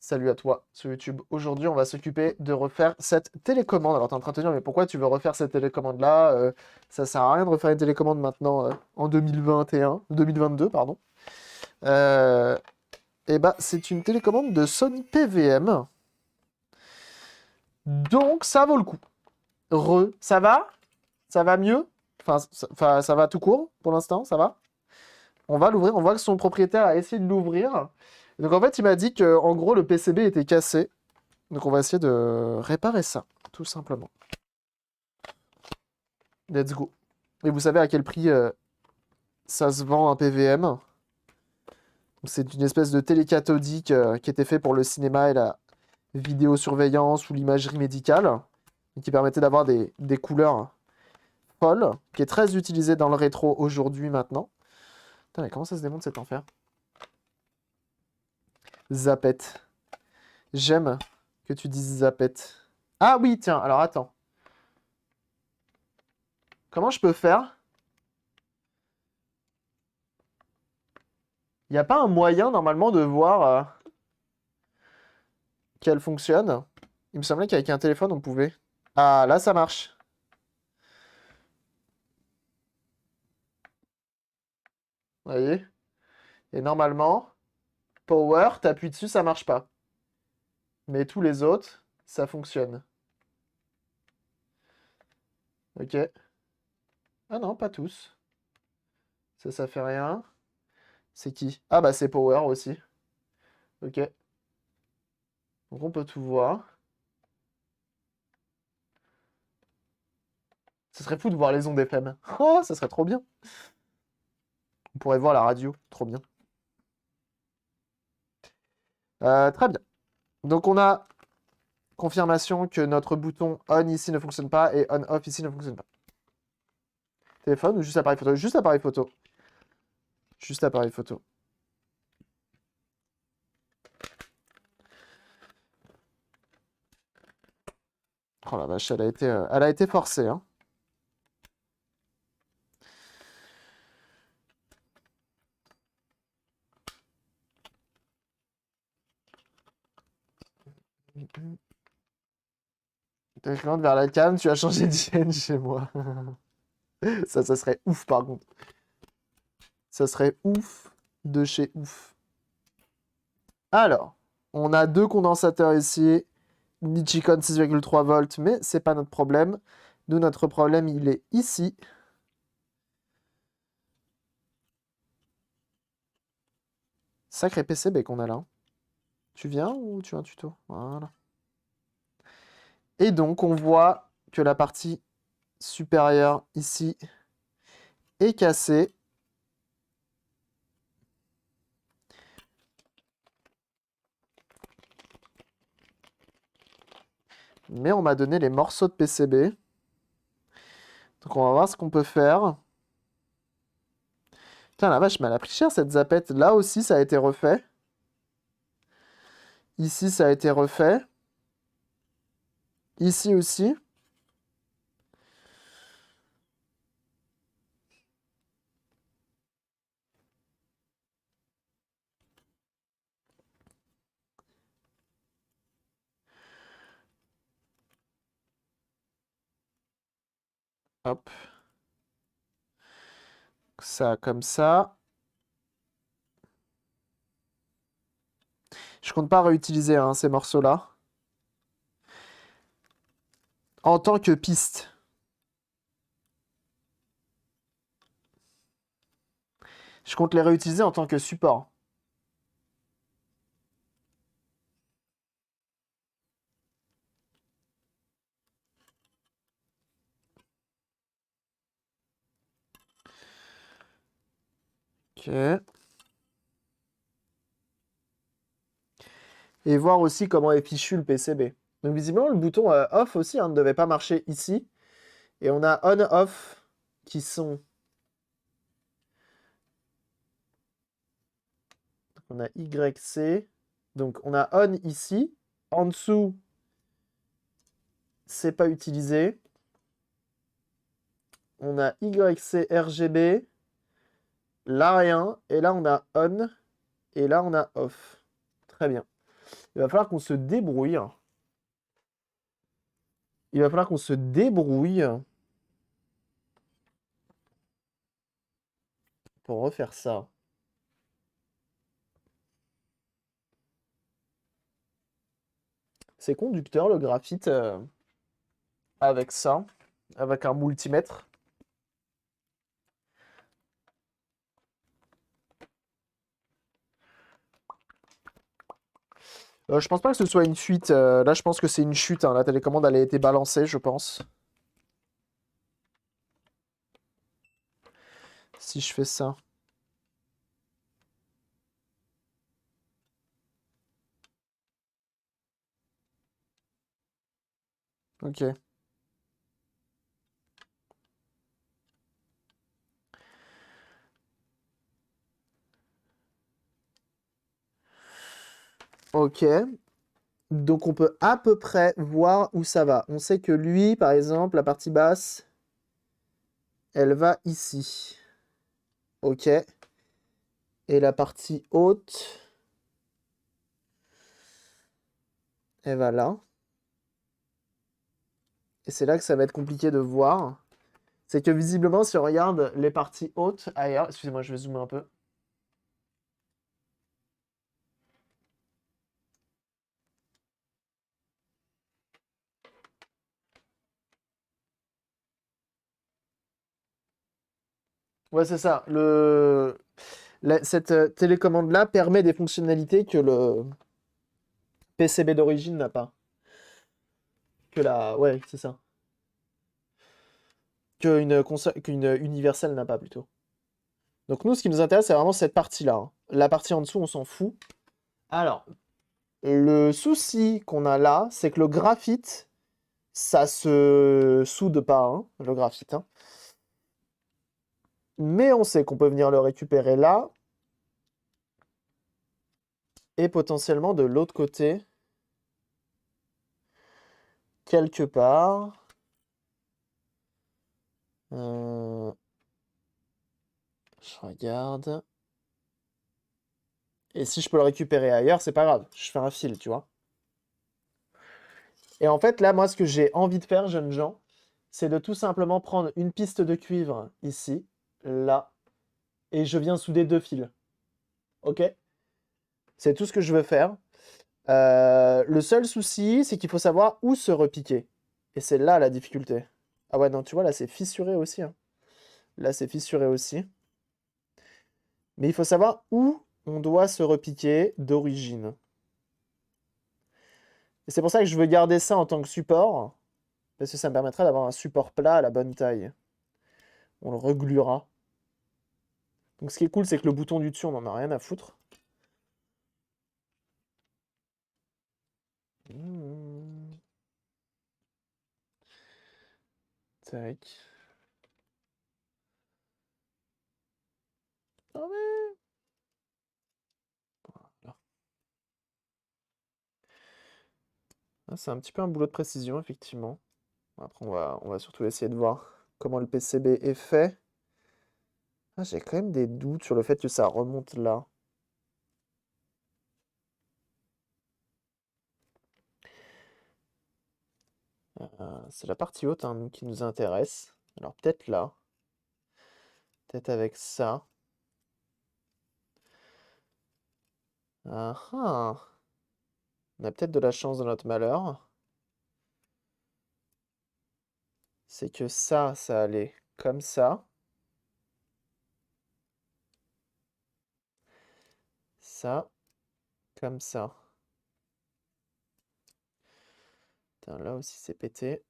Salut à toi sur YouTube. Aujourd'hui, on va s'occuper de refaire cette télécommande. Alors, tu es en train de te dire, mais pourquoi tu veux refaire cette télécommande-là? Ça sert à rien de refaire une télécommande maintenant en 2022, pardon. Euh, et bah, c'est une télécommande de Sony PVM. Donc, ça vaut le coup. Ça va? Ça va mieux? Ça va tout court pour l'instant, ça va? On va l'ouvrir. On voit que son propriétaire a essayé de l'ouvrir. Donc, en fait, il m'a dit que, en gros, le PCB était cassé. Donc on va essayer de réparer ça, tout simplement. Let's go. Et vous savez à quel prix ça se vend un PVM? C'est une espèce de télécathodique qui était fait pour le cinéma et la vidéosurveillance ou l'imagerie médicale, et qui permettait d'avoir des couleurs folles, qui est très utilisé dans le rétro aujourd'hui maintenant. Putain, mais comment ça se démonte cet enfer? Zapette. J'aime que tu dises zapette. Ah oui, tiens, alors attends. Comment je peux faire? Il n'y a pas un moyen, normalement, de voir qu'elle fonctionne? Il me semblait qu'avec un téléphone, on pouvait. Ah, là, ça marche. Vous voyez? Et normalement, Power, t'appuies dessus, ça marche pas. Mais tous les autres, ça fonctionne. Ok. Ah non, pas tous. Ça fait rien. C'est qui? Ah bah c'est Power aussi. Ok. Donc on peut tout voir. Ce serait fou de voir les ondes FM. Oh, ça serait trop bien. On pourrait voir la radio. Trop bien. Très bien. Donc on a confirmation que notre bouton on ici ne fonctionne pas et on off ici ne fonctionne pas. Téléphone ou juste appareil photo? Juste appareil photo. Juste appareil photo. Oh la vache, elle a été forcée, hein. Télécommande vers la cam, tu as changé d'hygiène chez moi. Ça serait ouf par contre. Ça serait ouf de chez ouf. Alors, on a deux condensateurs ici. Nichicon 6,3 volts, mais c'est pas notre problème. Nous, notre problème, il est ici. Sacré PCB qu'on a là. Tu viens ou tu as un tuto? Voilà. Et donc, on voit que la partie supérieure ici est cassée. Mais on m'a donné les morceaux de PCB. Donc on va voir ce qu'on peut faire. Putain, la vache, mais elle a pris cher cette zapette. Là aussi, ça a été refait. Ici, ça a été refait. Ici aussi. Hop. Ça, comme ça. Je compte pas réutiliser hein, ces morceaux-là. En tant que piste. Je compte les réutiliser en tant que support. Ok. Et voir aussi comment est fichu le PCB. Donc visiblement, le bouton off aussi hein, ne devait pas marcher ici. Et on a on-off qui sont... On a YC. Donc on a on ici. En dessous, c'est pas utilisé. On a YC RGB. Là rien. Et là on a on. Et là on a off. Très bien. Il va falloir qu'on se débrouille. Il va falloir qu'on se débrouille pour refaire ça. C'est conducteur le graphite avec ça, avec un multimètre. Je pense pas que ce soit une fuite. Là, je pense que c'est une chute, hein. La télécommande, elle a été balancée, je pense. Si je fais ça. Ok. Ok. Donc on peut à peu près voir où ça va. On sait que lui, par exemple, la partie basse, elle va ici. Ok. Et la partie haute, elle va là. Et c'est là que ça va être compliqué de voir. C'est que visiblement, si on regarde les parties hautes ailleurs, excusez-moi, je vais zoomer un peu. Ouais, c'est ça. Cette télécommande-là permet des fonctionnalités que le PCB d'origine n'a pas. Ouais, c'est ça. Qu'une universelle n'a pas plutôt. Donc nous, ce qui nous intéresse, c'est vraiment cette partie-là, hein. La partie en dessous, on s'en fout. Alors, le souci qu'on a là, c'est que le graphite, ça se soude pas, hein, le graphite, hein. Mais on sait qu'on peut venir le récupérer là. Et potentiellement de l'autre côté. Quelque part. Je regarde. Et si je peux le récupérer ailleurs, c'est pas grave. Je fais un fil, tu vois. Et en fait, là, moi, ce que j'ai envie de faire, jeunes gens, c'est de tout simplement prendre une piste de cuivre ici, là, et je viens souder deux fils. Ok? C'est tout ce que je veux faire. Le seul souci, c'est qu'il faut savoir où se repiquer. Et c'est là la difficulté. Ah ouais, non, tu vois, là, c'est fissuré aussi, hein. Là, c'est fissuré aussi. Mais il faut savoir où on doit se repiquer d'origine. Et c'est pour ça que je veux garder ça en tant que support, parce que ça me permettra d'avoir un support plat à la bonne taille. On le regluera. Donc ce qui est cool, c'est que le bouton du dessus, on n'en a rien à foutre. Tac. Ah ouais. Voilà. Ah, c'est un petit peu un boulot de précision, effectivement. Après, on va surtout essayer de voir comment le PCB est fait. Ah, j'ai quand même des doutes sur le fait que ça remonte là. C'est la partie haute, hein, qui nous intéresse. Alors peut-être là. Peut-être avec ça. Ah ah. On a peut-être de la chance dans notre malheur. C'est que ça allait comme ça. Ça, comme ça. Putain, là aussi c'est pété.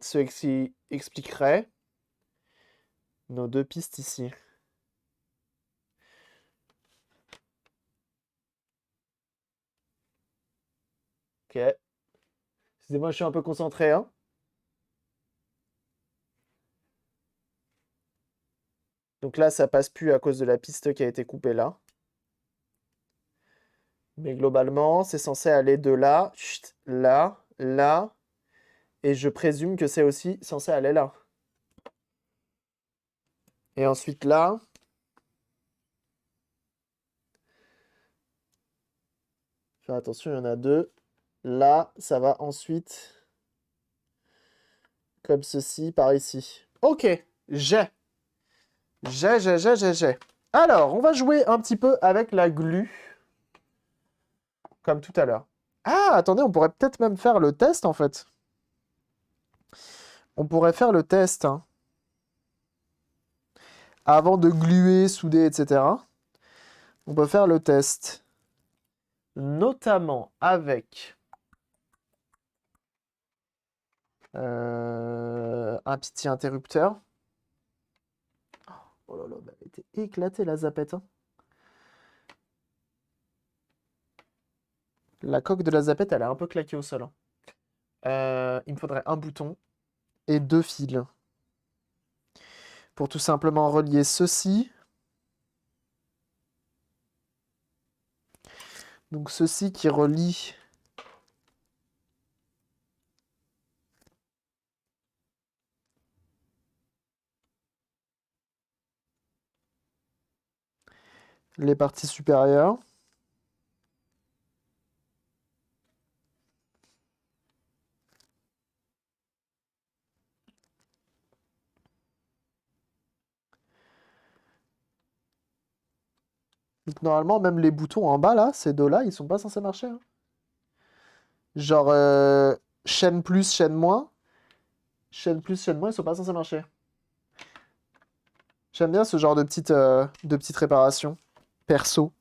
Ce qui expliquerait nos deux pistes ici. Ok. Excusez-moi, je suis un peu concentré, hein. Donc là, ça passe plus à cause de la piste qui a été coupée là. Mais globalement, c'est censé aller de là, chut, là, là. Et je présume que c'est aussi censé aller là. Et ensuite là. Faire attention, il y en a deux. Là, ça va ensuite comme ceci, par ici. Ok, j'ai. J'ai. Alors, on va jouer un petit peu avec la glu, comme tout à l'heure. Ah, attendez, on pourrait peut-être même faire le test, en fait. On pourrait faire le test, hein. Avant de gluer, souder, etc. On peut faire le test. Notamment avec un petit interrupteur. Oh là là, bah, elle était éclatée la zapette, hein. La coque de la zapette, elle est un peu claquée au sol, hein. Il me faudrait un bouton et deux fils pour tout simplement relier ceci. Donc ceci qui relie les parties supérieures. Donc normalement, même les boutons en bas, là, ces deux-là, ils sont pas censés marcher, hein. Genre, chaîne plus, chaîne moins. Chaîne plus, chaîne moins, ils sont pas censés marcher. J'aime bien ce genre de petites réparations. Perso.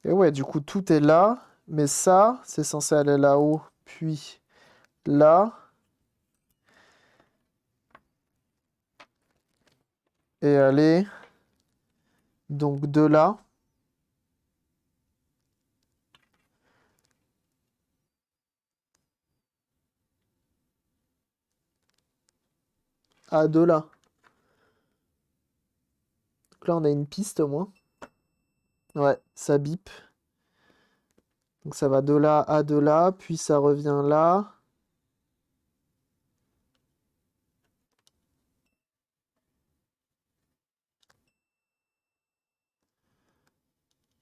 Et ouais, du coup, tout est là. Mais ça, c'est censé aller là-haut, puis là. Et aller donc de là à de là. Donc là, on a une piste au moins. Ouais, ça bip. Donc ça va de là à de là, puis ça revient là.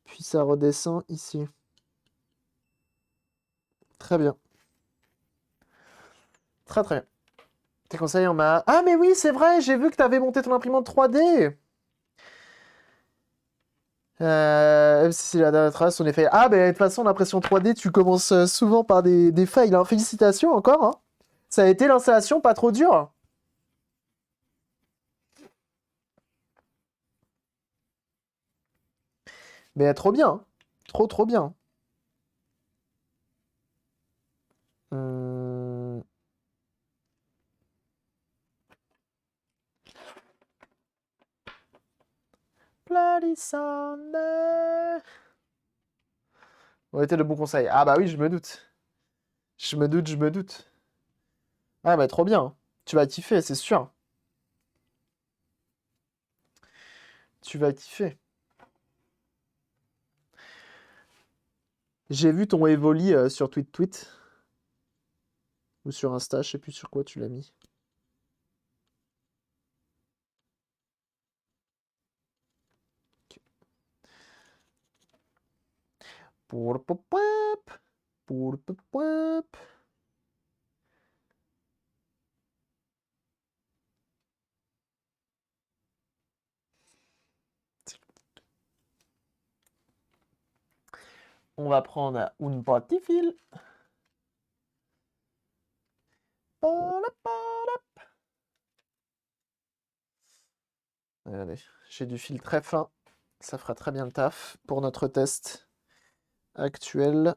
Puis ça redescend ici. Très bien. Très très bien. Tes conseils en m'a... Ah mais oui, c'est vrai, j'ai vu que tu avais monté ton imprimante 3D. Même si c'est la dernière trace, on est fait. Ah, ben de toute façon, l'impression 3D, tu commences souvent par des fails, hein. Félicitations encore, hein. Ça a été l'installation pas trop dure. Mais trop bien, hein. Trop trop bien. Hum... Bloody Sunday. On était de bons conseils. Ah bah oui, je me doute. Je me doute, je me doute. Ah bah trop bien, hein. Tu vas kiffer, c'est sûr. Tu vas kiffer. J'ai vu ton Evoli sur Tweet ou sur Insta, je sais plus sur quoi tu l'as mis. Pour le pop pour le pop. On va prendre un petit fil. Allez, j'ai du fil très fin. Ça fera très bien le taf pour notre test actuel.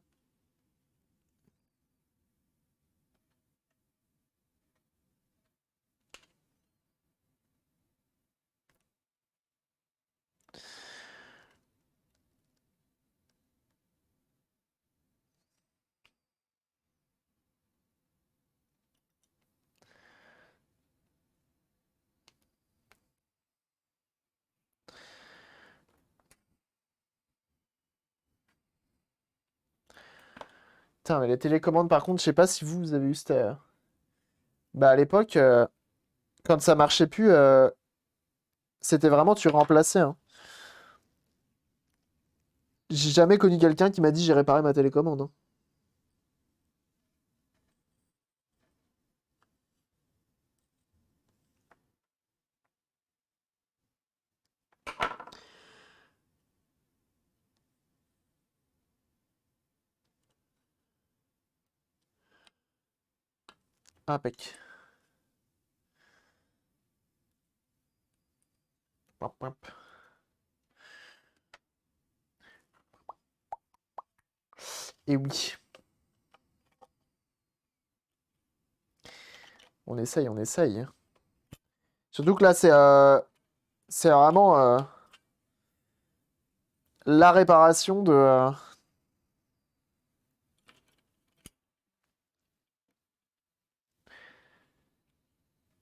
Putain, mais les télécommandes, par contre, je sais pas si vous avez eu cette... Bah, à l'époque, quand ça marchait plus, c'était vraiment tu remplaçais, hein. J'ai jamais connu quelqu'un qui m'a dit j'ai réparé ma télécommande, hein. Impec. Hop, hop. Et oui, on essaye, on essaye, hein. Surtout que là, c'est vraiment la réparation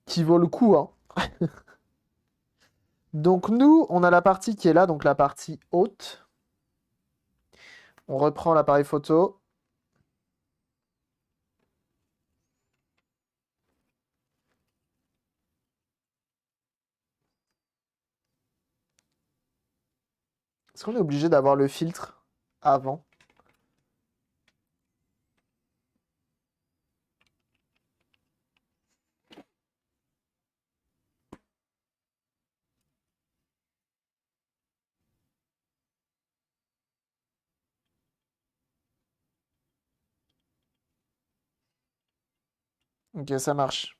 qui vaut le coup, hein. Donc nous, on a la partie qui est là, donc la partie haute. On reprend l'appareil photo. Est-ce qu'on est obligé d'avoir le filtre avant? Ok, ça marche.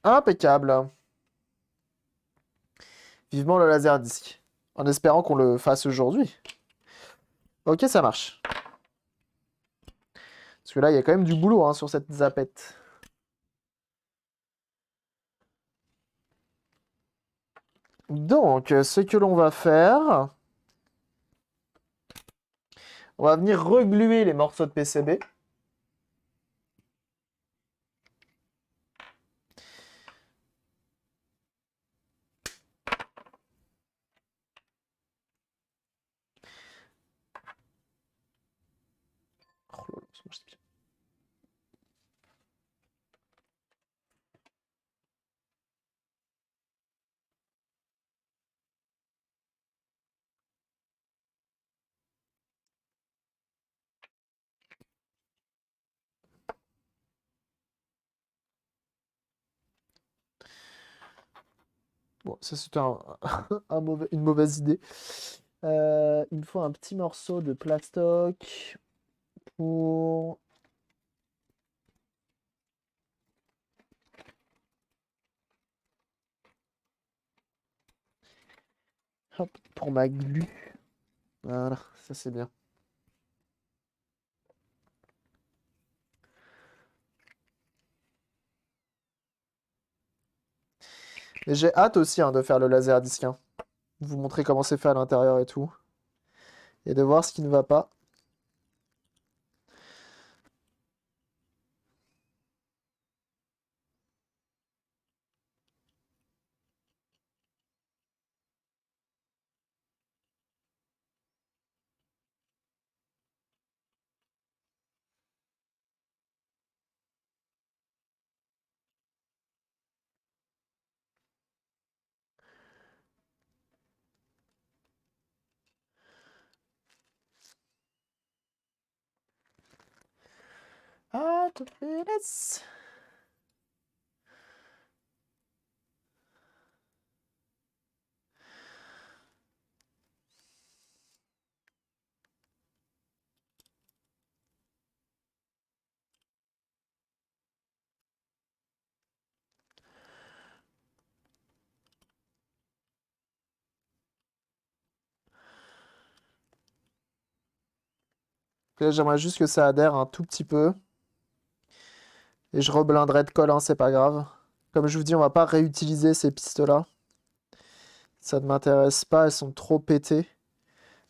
Impeccable. Vivement le laser disc. En espérant qu'on le fasse aujourd'hui. Ok, ça marche. Parce que là, il y a quand même du boulot, hein, sur cette zapette. Donc, ce que l'on va faire, on va venir regluer les morceaux de PCB. Oh là là, ça marche bien. Bon, ça c'est une mauvaise idée. Il me faut un petit morceau de plastoc pour... Hop, pour ma glu. Voilà, ça c'est bien. Mais j'ai hâte aussi, hein, de faire le laser disque, hein. Vous montrer comment c'est fait à l'intérieur et tout. Et de voir ce qui ne va pas. Ah, to finish. Là, j'aimerais juste que ça adhère un tout petit peu. Et je reblinderai de colle, hein, c'est pas grave. Comme je vous dis, on va pas réutiliser ces pistes-là. Ça ne m'intéresse pas, elles sont trop pétées.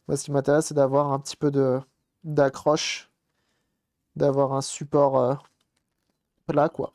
Moi, ce qui m'intéresse, c'est d'avoir un petit peu d'accroche, d'avoir un support plat, quoi.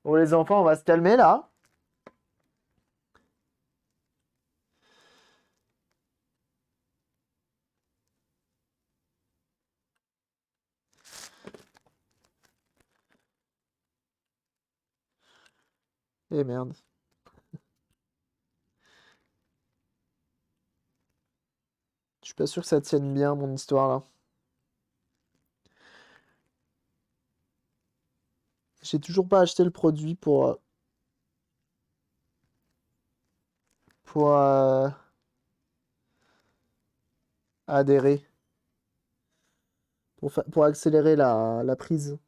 Bon, les enfants, on va se calmer là. Eh merde. Je suis pas sûr que ça tienne bien, mon histoire là. J'ai toujours pas acheté le produit pour adhérer, pour accélérer la prise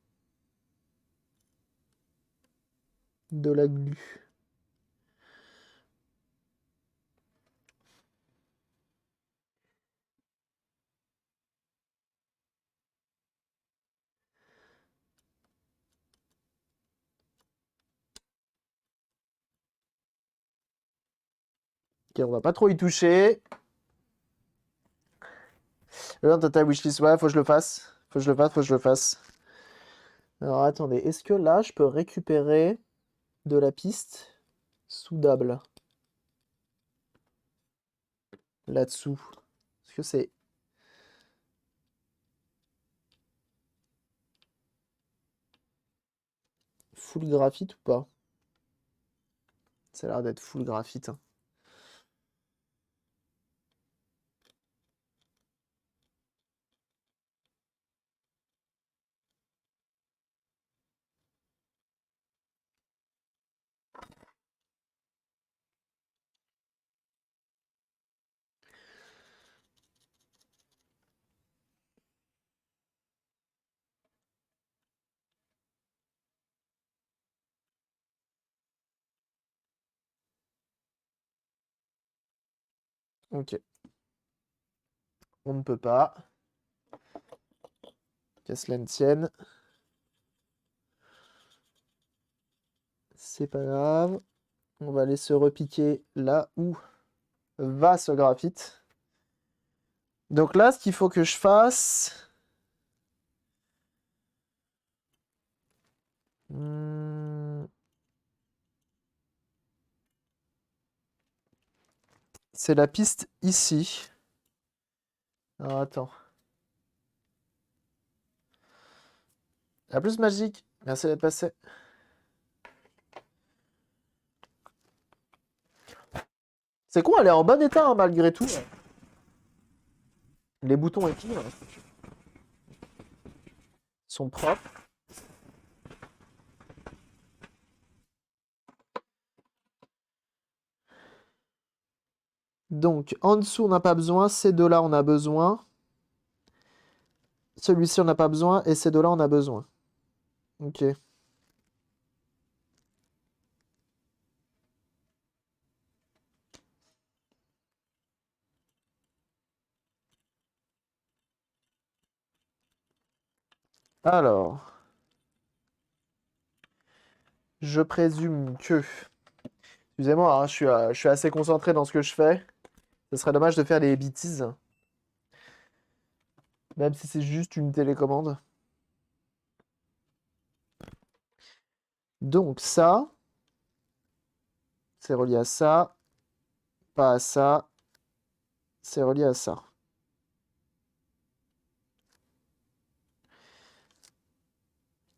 de la glu. Ok, on va pas trop y toucher. Total wishlist, ouais, faut que je le fasse. Faut que je le fasse, faut que je le fasse. Alors attendez, est-ce que là je peux récupérer de la piste soudable là-dessous? Est-ce que c'est full graphite ou pas? Ça a l'air d'être full graphite, hein. Ok, on ne peut pas. Qu'à cela ne tienne. C'est pas grave. On va aller se repiquer là où va ce graphite. Donc là, ce qu'il faut que je fasse, hmm, c'est la piste ici. Alors attends. À plus magique. Merci d'être passé. C'est con, elle est en bon état hein, malgré tout. Les boutons et tout sont propres. Donc en dessous, on n'a pas besoin. Ces deux-là, on a besoin. Celui-ci, on n'a pas besoin. Et ces deux-là, on a besoin. Ok. Alors, je présume que... Excusez-moi, hein, je suis assez concentré dans ce que je fais. Ce serait dommage de faire des bêtises. Même si c'est juste une télécommande. Donc ça, c'est relié à ça. Pas à ça. C'est relié à ça.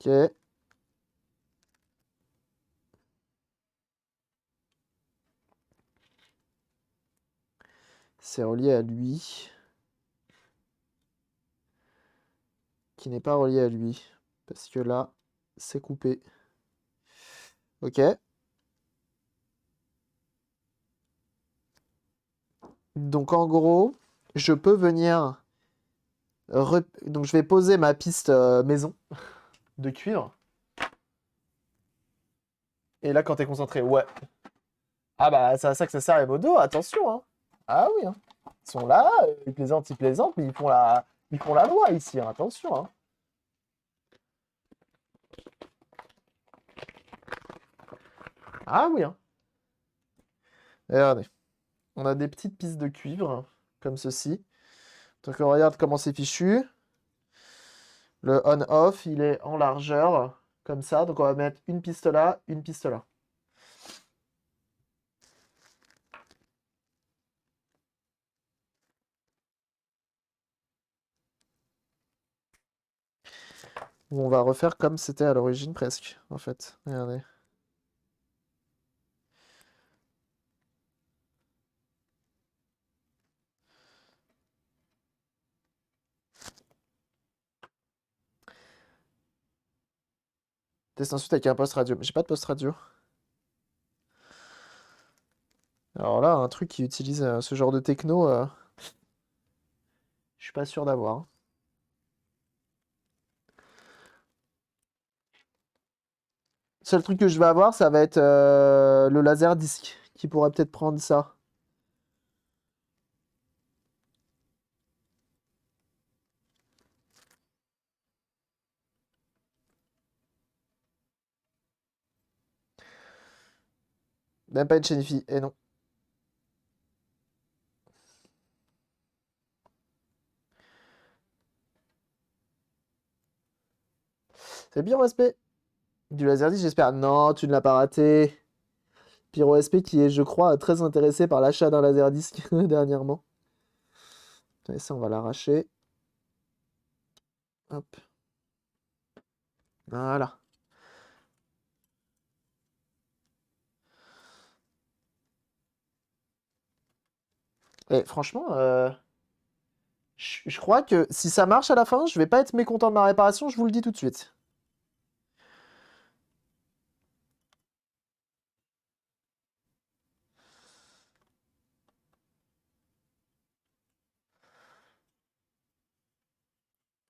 Ok. C'est relié à lui. Qui n'est pas relié à lui. Parce que là, c'est coupé. Ok. Donc en gros, je peux venir... Donc je vais poser ma piste maison de cuivre. Et là, quand t'es concentré, ouais. Ah bah, c'est à ça que ça sert les modos, attention, hein. Ah oui, hein. Ils sont là, ils plaisantent, mais ils font la loi ici, hein. Attention, hein. Ah oui, hein. Et regardez, on a des petites pistes de cuivre, comme ceci. Donc on regarde comment c'est fichu. Le on-off, il est en largeur, comme ça. Donc on va mettre une piste là, une piste là. On va refaire comme c'était à l'origine presque, en fait. Regardez. Test ensuite avec un post radio. Mais j'ai pas de post radio. Alors là, un truc qui utilise ce genre de techno, je suis pas sûr d'avoir, hein. Seul truc que je vais avoir, ça va être le laser disc, qui pourrait peut-être prendre ça. Même pas une chaîne IFI, et non. C'est bien respect. Du laser disc, j'espère. Non, tu ne l'as pas raté. Pyro SP qui est, je crois, très intéressé par l'achat d'un laserdisc dernièrement. Et ça, on va l'arracher. Hop. Voilà. Et franchement, je crois que si ça marche à la fin, je vais pas être mécontent de ma réparation, je vous le dis tout de suite.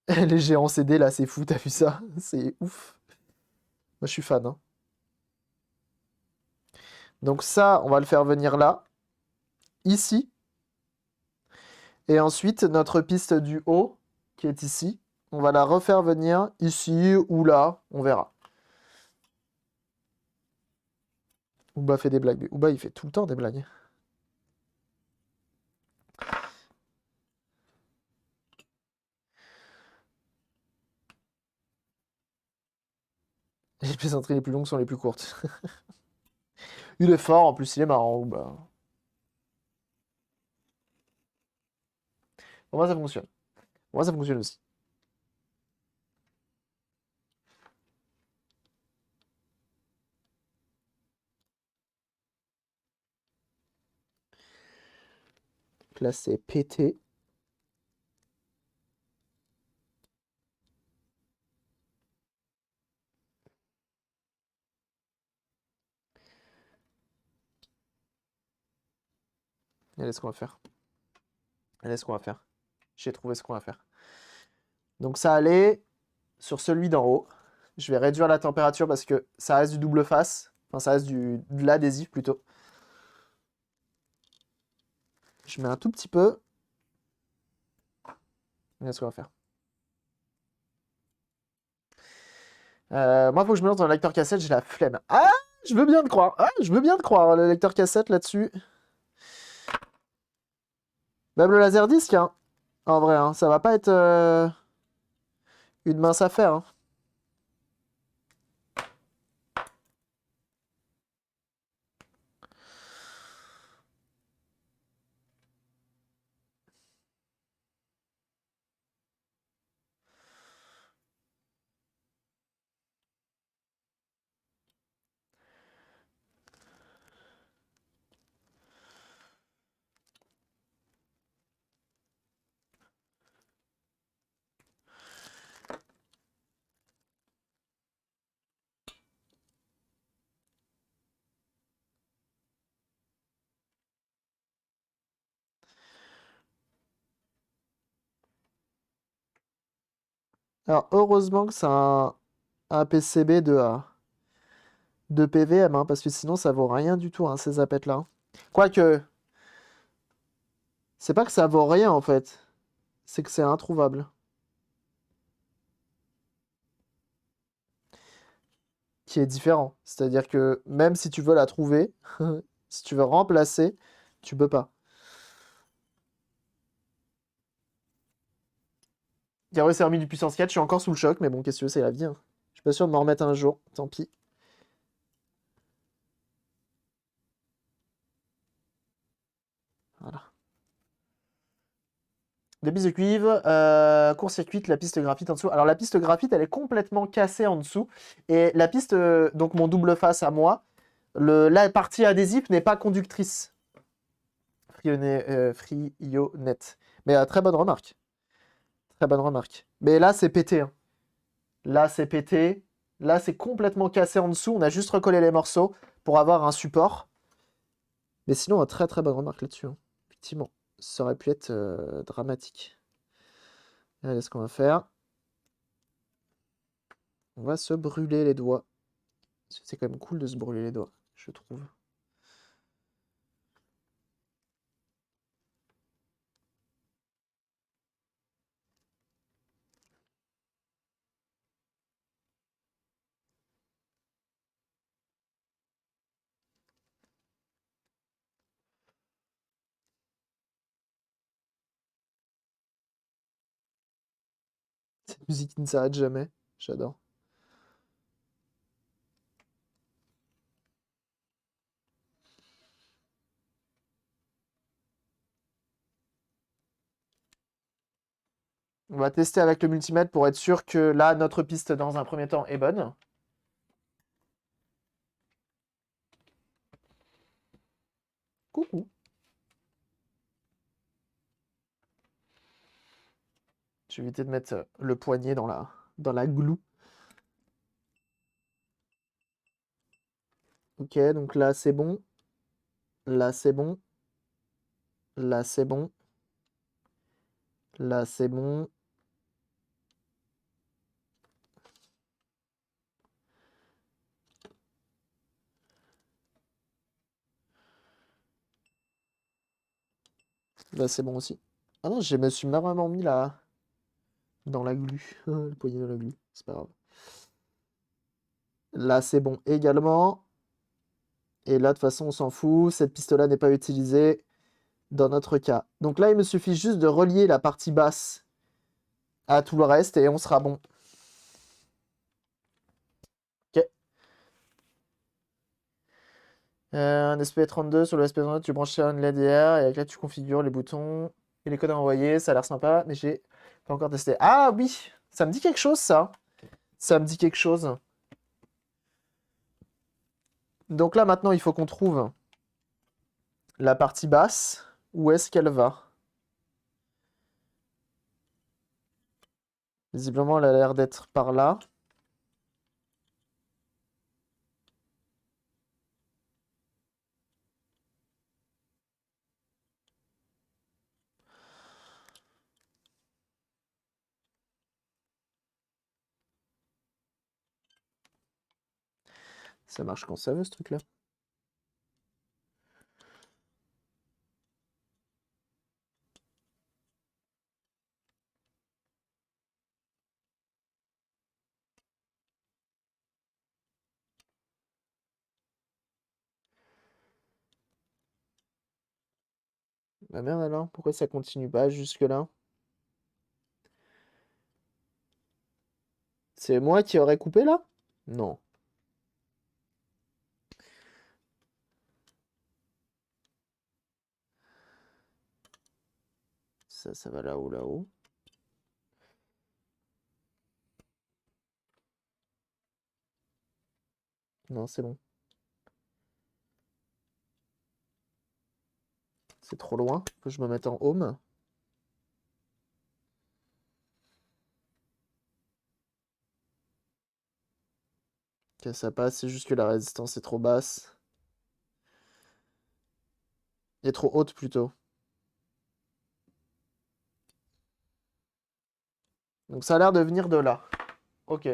Les géants CD, là, c'est fou, t'as vu ça? C'est ouf. Moi, je suis fan, hein. Donc ça, on va le faire venir là, ici. Et ensuite, notre piste du haut, qui est ici, on va la refaire venir ici ou là, on verra. Ouba fait des blagues. Ouba, il fait tout le temps des blagues. Les plaisanteries les plus longues sont les plus courtes. Il est fort, en plus, il est marrant, Ouba. Pour moi, ça fonctionne. Pour moi, ça fonctionne aussi. Là, c'est pété. Allez, ce qu'on va faire. Allez, ce qu'on va faire. J'ai trouvé ce qu'on va faire. Donc ça allait sur celui d'en haut. Je vais réduire la température parce que ça reste du double face. Enfin, ça reste de l'adhésif plutôt. Je mets un tout petit peu. Regardez ce qu'on va faire. Moi, il faut que je me lance dans le lecteur cassette, j'ai la flemme. Ah, je veux bien te croire. Ah, je veux bien te croire, le lecteur cassette là-dessus. Même le laserdisc, hein. En vrai, hein, ça va pas être une mince affaire, hein. Alors, heureusement que c'est un PCB de PVM, hein, parce que sinon, ça vaut rien du tout, hein, ces zapettes-là. Quoique, c'est pas que ça vaut rien, en fait. C'est que c'est introuvable. Qui est différent. C'est-à-dire que même si tu veux la trouver, si tu veux remplacer, tu peux pas. Garou s'est remis du puissance 4, je suis encore sous le choc, mais bon, qu'est-ce que tu veux, c'est la vie, hein. Je suis pas sûr de m'en remettre un jour, tant pis. Voilà. Des pistes de cuivre, court-circuite, la piste graphite en dessous. Alors la piste graphite, elle est complètement cassée en dessous. Et la piste, donc mon double face à moi, la partie adhésive n'est pas conductrice. Frionnet. Mais très bonne remarque. Très bonne remarque. Mais là, c'est pété, hein. Là, c'est pété. Là, c'est complètement cassé en dessous. On a juste recollé les morceaux pour avoir un support. Mais sinon, très très bonne remarque là-dessus, hein. Effectivement, ça aurait pu être dramatique. Allez, ce qu'on va faire, on va se brûler les doigts. C'est quand même cool de se brûler les doigts, je trouve. Cette musique qui ne s'arrête jamais, j'adore. On va tester avec le multimètre pour être sûr que là, notre piste dans un premier temps est bonne. Coucou. Je vais éviter de mettre le poignet dans la glue. Ok, donc là c'est bon. Là c'est bon. Là c'est bon. Là c'est bon. Là c'est bon aussi. Ah non, je me suis vraiment mis là dans la glue. Le poignet dans la glue. C'est pas grave. Là c'est bon également. Et là de toute façon on s'en fout. Cette piste-là n'est pas utilisée dans notre cas. Donc là il me suffit juste de relier la partie basse à tout le reste et on sera bon. Ok. Un SP32 sur le SP32, tu branches un LDR et avec là tu configures les boutons et les codes à envoyer. Ça a l'air sympa, mais j'ai pas encore testé. Ah oui, ça me dit quelque chose ça. Ça me dit quelque chose. Donc là maintenant il faut qu'on trouve la partie basse. Où est-ce qu'elle va? Visiblement elle a l'air d'être par là. Ça marche quand ça veut ce truc-là. Bah merde alors, pourquoi ça continue pas jusque-là? C'est moi qui aurais coupé là? Non. Ça va là-haut, là-haut. Non, c'est bon. C'est trop loin. Faut que je me mette en home. Que ça passe, c'est juste que la résistance est trop basse. Et trop haute plutôt. Donc ça a l'air de venir de là. Ok.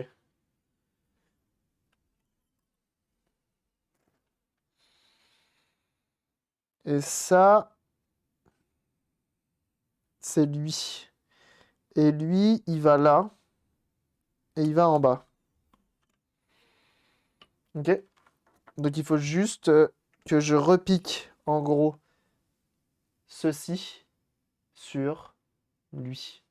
Et ça, c'est lui. Et lui, il va là. Et il va en bas. Ok? Donc il faut juste que je repique, en gros, ceci sur lui.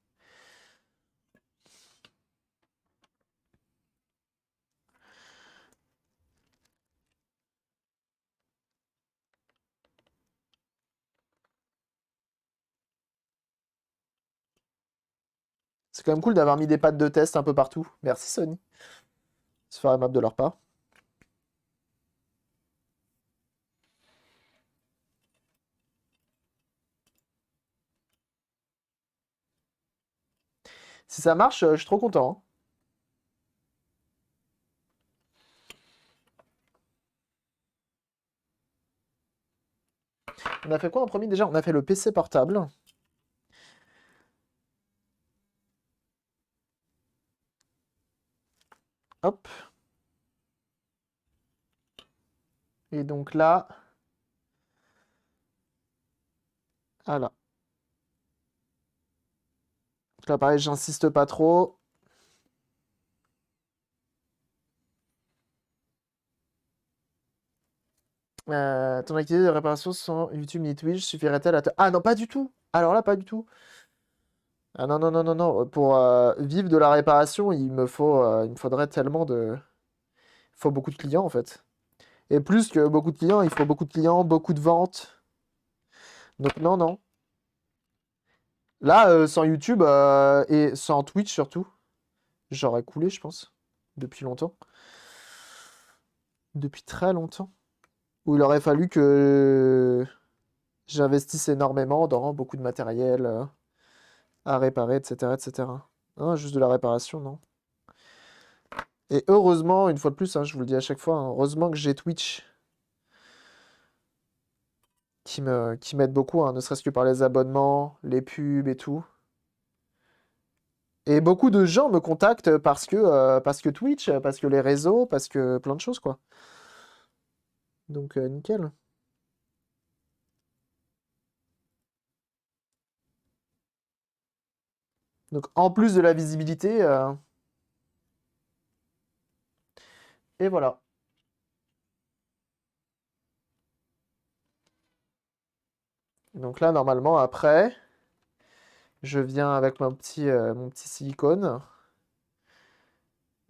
C'est quand même cool d'avoir mis des pattes de test un peu partout. Merci Sony. C'est faire aimable de leur part. Si ça marche, je suis trop content, hein. On a fait quoi en premier déjà? On a fait le PC portable. Hop. Et donc là, voilà. Donc là, pareil, j'insiste pas trop. Ton activité de réparation sur YouTube ni Twitch suffirait-elle à te... Ah non, pas du tout. Alors là, pas du tout. Ah non, non, non, non, non. Pour vivre de la réparation, il me faudrait tellement de... Il faut beaucoup de clients, en fait. Et plus que beaucoup de clients, il faut beaucoup de clients, beaucoup de ventes. Donc non, non. Là, sans YouTube et sans Twitch surtout, j'aurais coulé, je pense. Depuis longtemps. Depuis très longtemps. Où il aurait fallu que j'investisse énormément dans beaucoup de matériel à réparer, etc., etc. Non, juste de la réparation, non. Et heureusement, une fois de plus, hein, je vous le dis à chaque fois, hein, heureusement que j'ai Twitch qui m'aide beaucoup, hein, ne serait-ce que par les abonnements, les pubs et tout. Et beaucoup de gens me contactent parce que Twitch, parce que les réseaux, parce que plein de choses, quoi. Donc, nickel. Donc, en plus de la visibilité, et voilà. Donc là, normalement, après, je viens avec mon petit silicone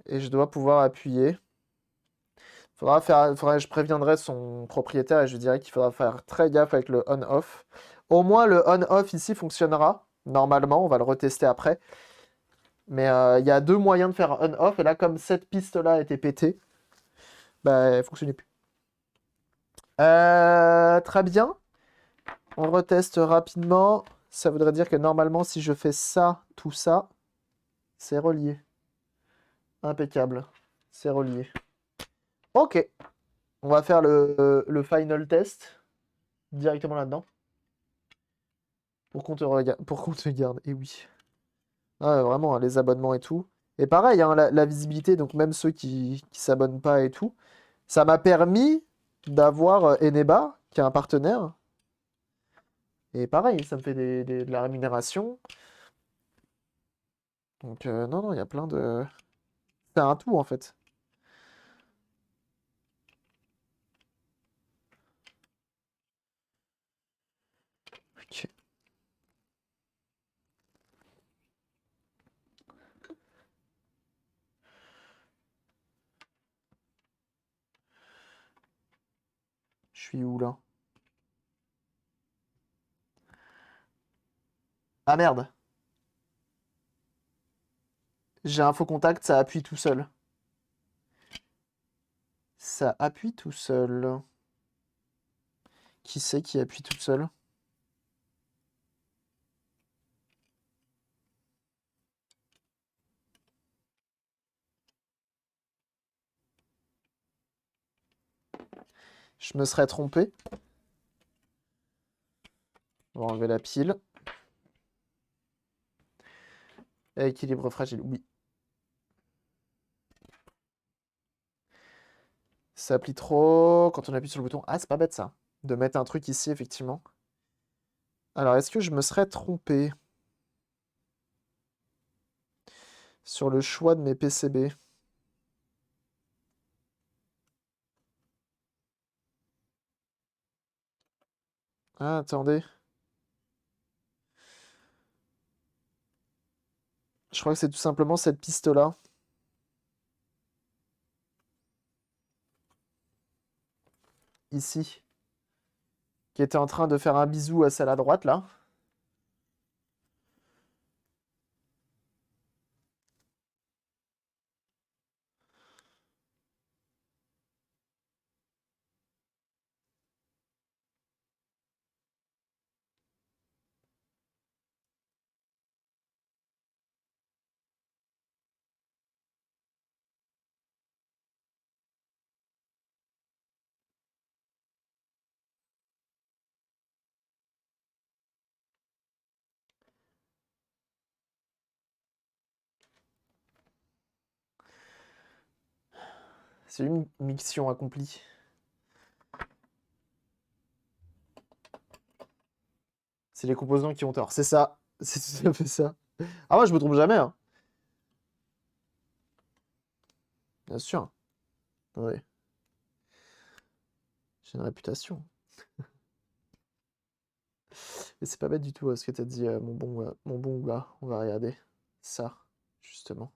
et je dois pouvoir appuyer. Je préviendrai son propriétaire et je lui dirai qu'il faudra faire très gaffe avec le on-off. Au moins, le on-off ici fonctionnera. Normalement, on va le retester après. Mais il y a deux moyens de faire on-off. Et là, comme cette piste-là a été pétée, bah, elle ne fonctionnait plus. Très bien. On reteste rapidement. Ça voudrait dire que normalement, si je fais ça, tout ça, c'est relié. Impeccable. C'est relié. Ok. On va faire le final test directement là-dedans. Pour qu'on te garde. Et oui. Ah, vraiment, hein, les abonnements et tout. Et pareil, hein, la visibilité, donc même ceux qui s'abonnent pas et tout. Ça m'a permis d'avoir Eneba, qui est un partenaire. Et pareil, ça me fait de la rémunération. Donc non, non, il y a plein de... C'est un tout en fait. Ok. Je suis où là? Ah merde. J'ai un faux contact, ça appuie tout seul. Ça appuie tout seul. Qui c'est qui appuie tout seul? Je me serais trompé. On va enlever la pile. Équilibre fragile, oui. Ça applique trop quand on appuie sur le bouton. Ah, c'est pas bête ça. De mettre un truc ici, effectivement. Alors, est-ce que je me serais trompé sur le choix de mes PCB? Ah, attendez. Je crois que c'est tout simplement cette piste-là. Ici. Qui était en train de faire un bisou à celle à droite, là. C'est une mission accomplie. C'est les composants qui ont tort. C'est ça. C'est tout à fait ça. Ah, moi, je me trompe jamais, hein. Bien sûr. Oui. J'ai une réputation. Et c'est pas bête du tout ce que t'as dit, mon bon gars. On va regarder ça, justement.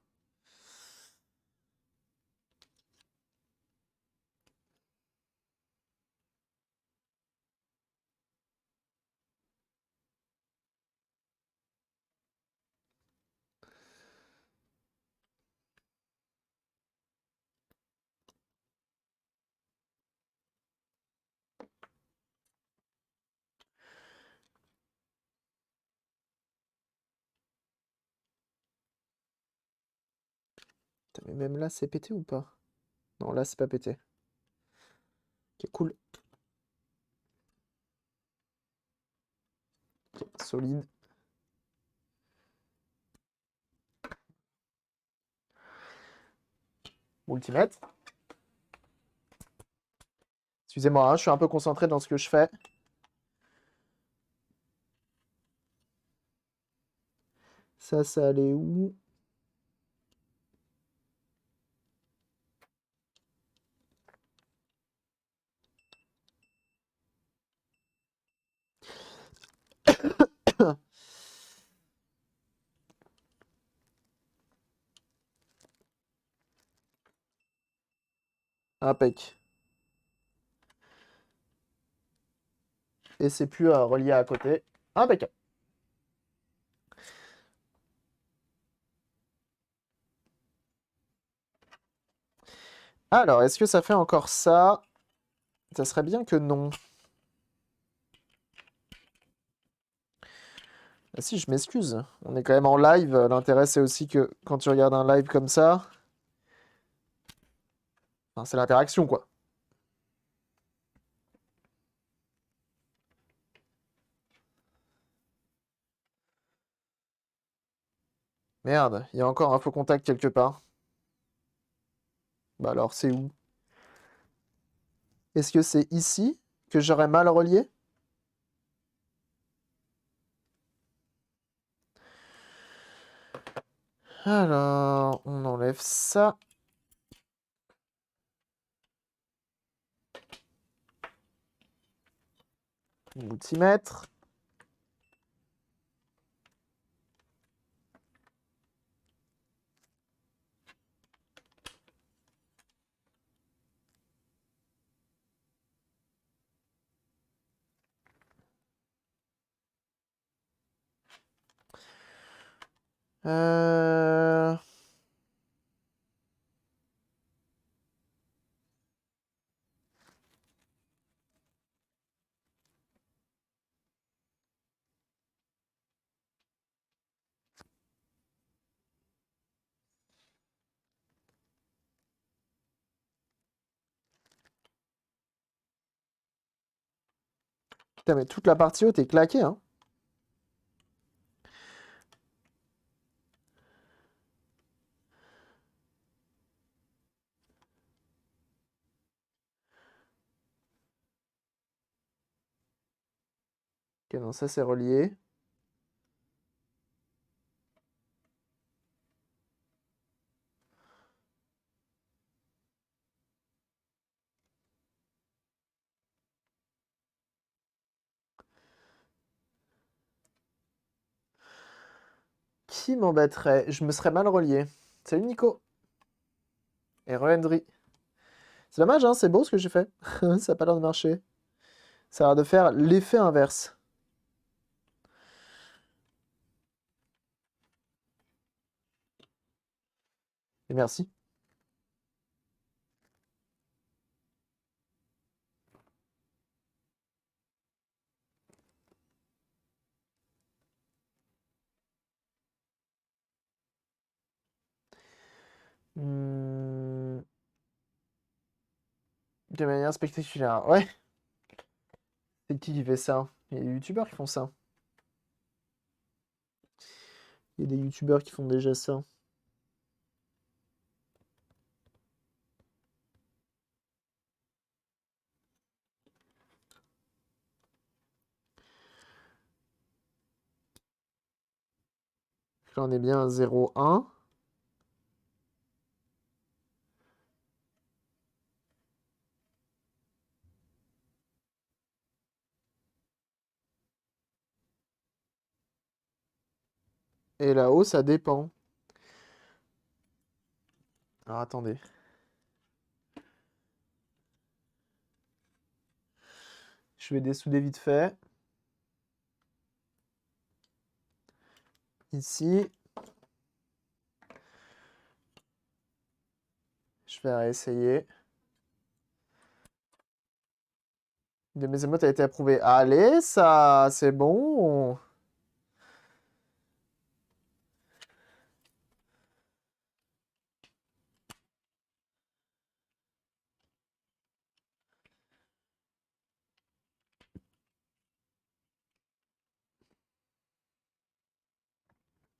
Putain, mais même là, c'est pété ou pas? Non, là, c'est pas pété. Ok, cool. Ok, solide. Multimètre. Excusez-moi, hein, je suis un peu concentré dans ce que je fais. Ça allait où? Impec. Et c'est plus relié à côté. Impeccable. Alors, est-ce que ça fait encore ça? Ça serait bien que non. Ah si, je m'excuse. On est quand même en live. L'intérêt, c'est aussi que quand tu regardes un live comme ça, enfin, c'est l'interaction, quoi. Merde, il y a encore un faux contact quelque part. Bah alors, c'est où? Est-ce que c'est ici que j'aurais mal relié? Alors, on enlève ça. Multimètre. Euh... Putain, mais toute la partie haute est claquée, hein. Ok, non, ça c'est relié. Qui m'embêterait? Je me serais mal relié. Salut Nico. Et re-Henry. C'est dommage, hein, c'est beau ce que j'ai fait. Ça a pas l'air de marcher. Ça a l'air de faire l'effet inverse. Et merci. Hmm, de manière spectaculaire. Ouais. C'est qui fait ça? Il y a des youtubeurs qui font ça. Il y a des youtubeurs qui font déjà ça. Là, on est bien à 0,1. Et là-haut, ça dépend. Alors attendez. Je vais dessouder vite fait. Ici. Je vais réessayer. De mes émotes a été approuvé. Allez, ça, c'est bon.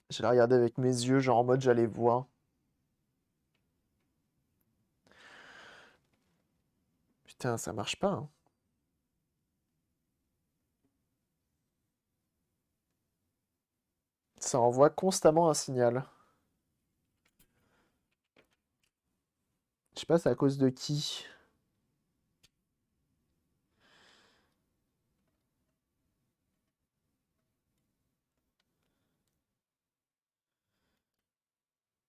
Je l'ai regardé avec mes yeux, genre en mode j'allais voir. Putain, ça marche pas, hein. Ça envoie constamment un signal. Je sais pas, c'est à cause de qui.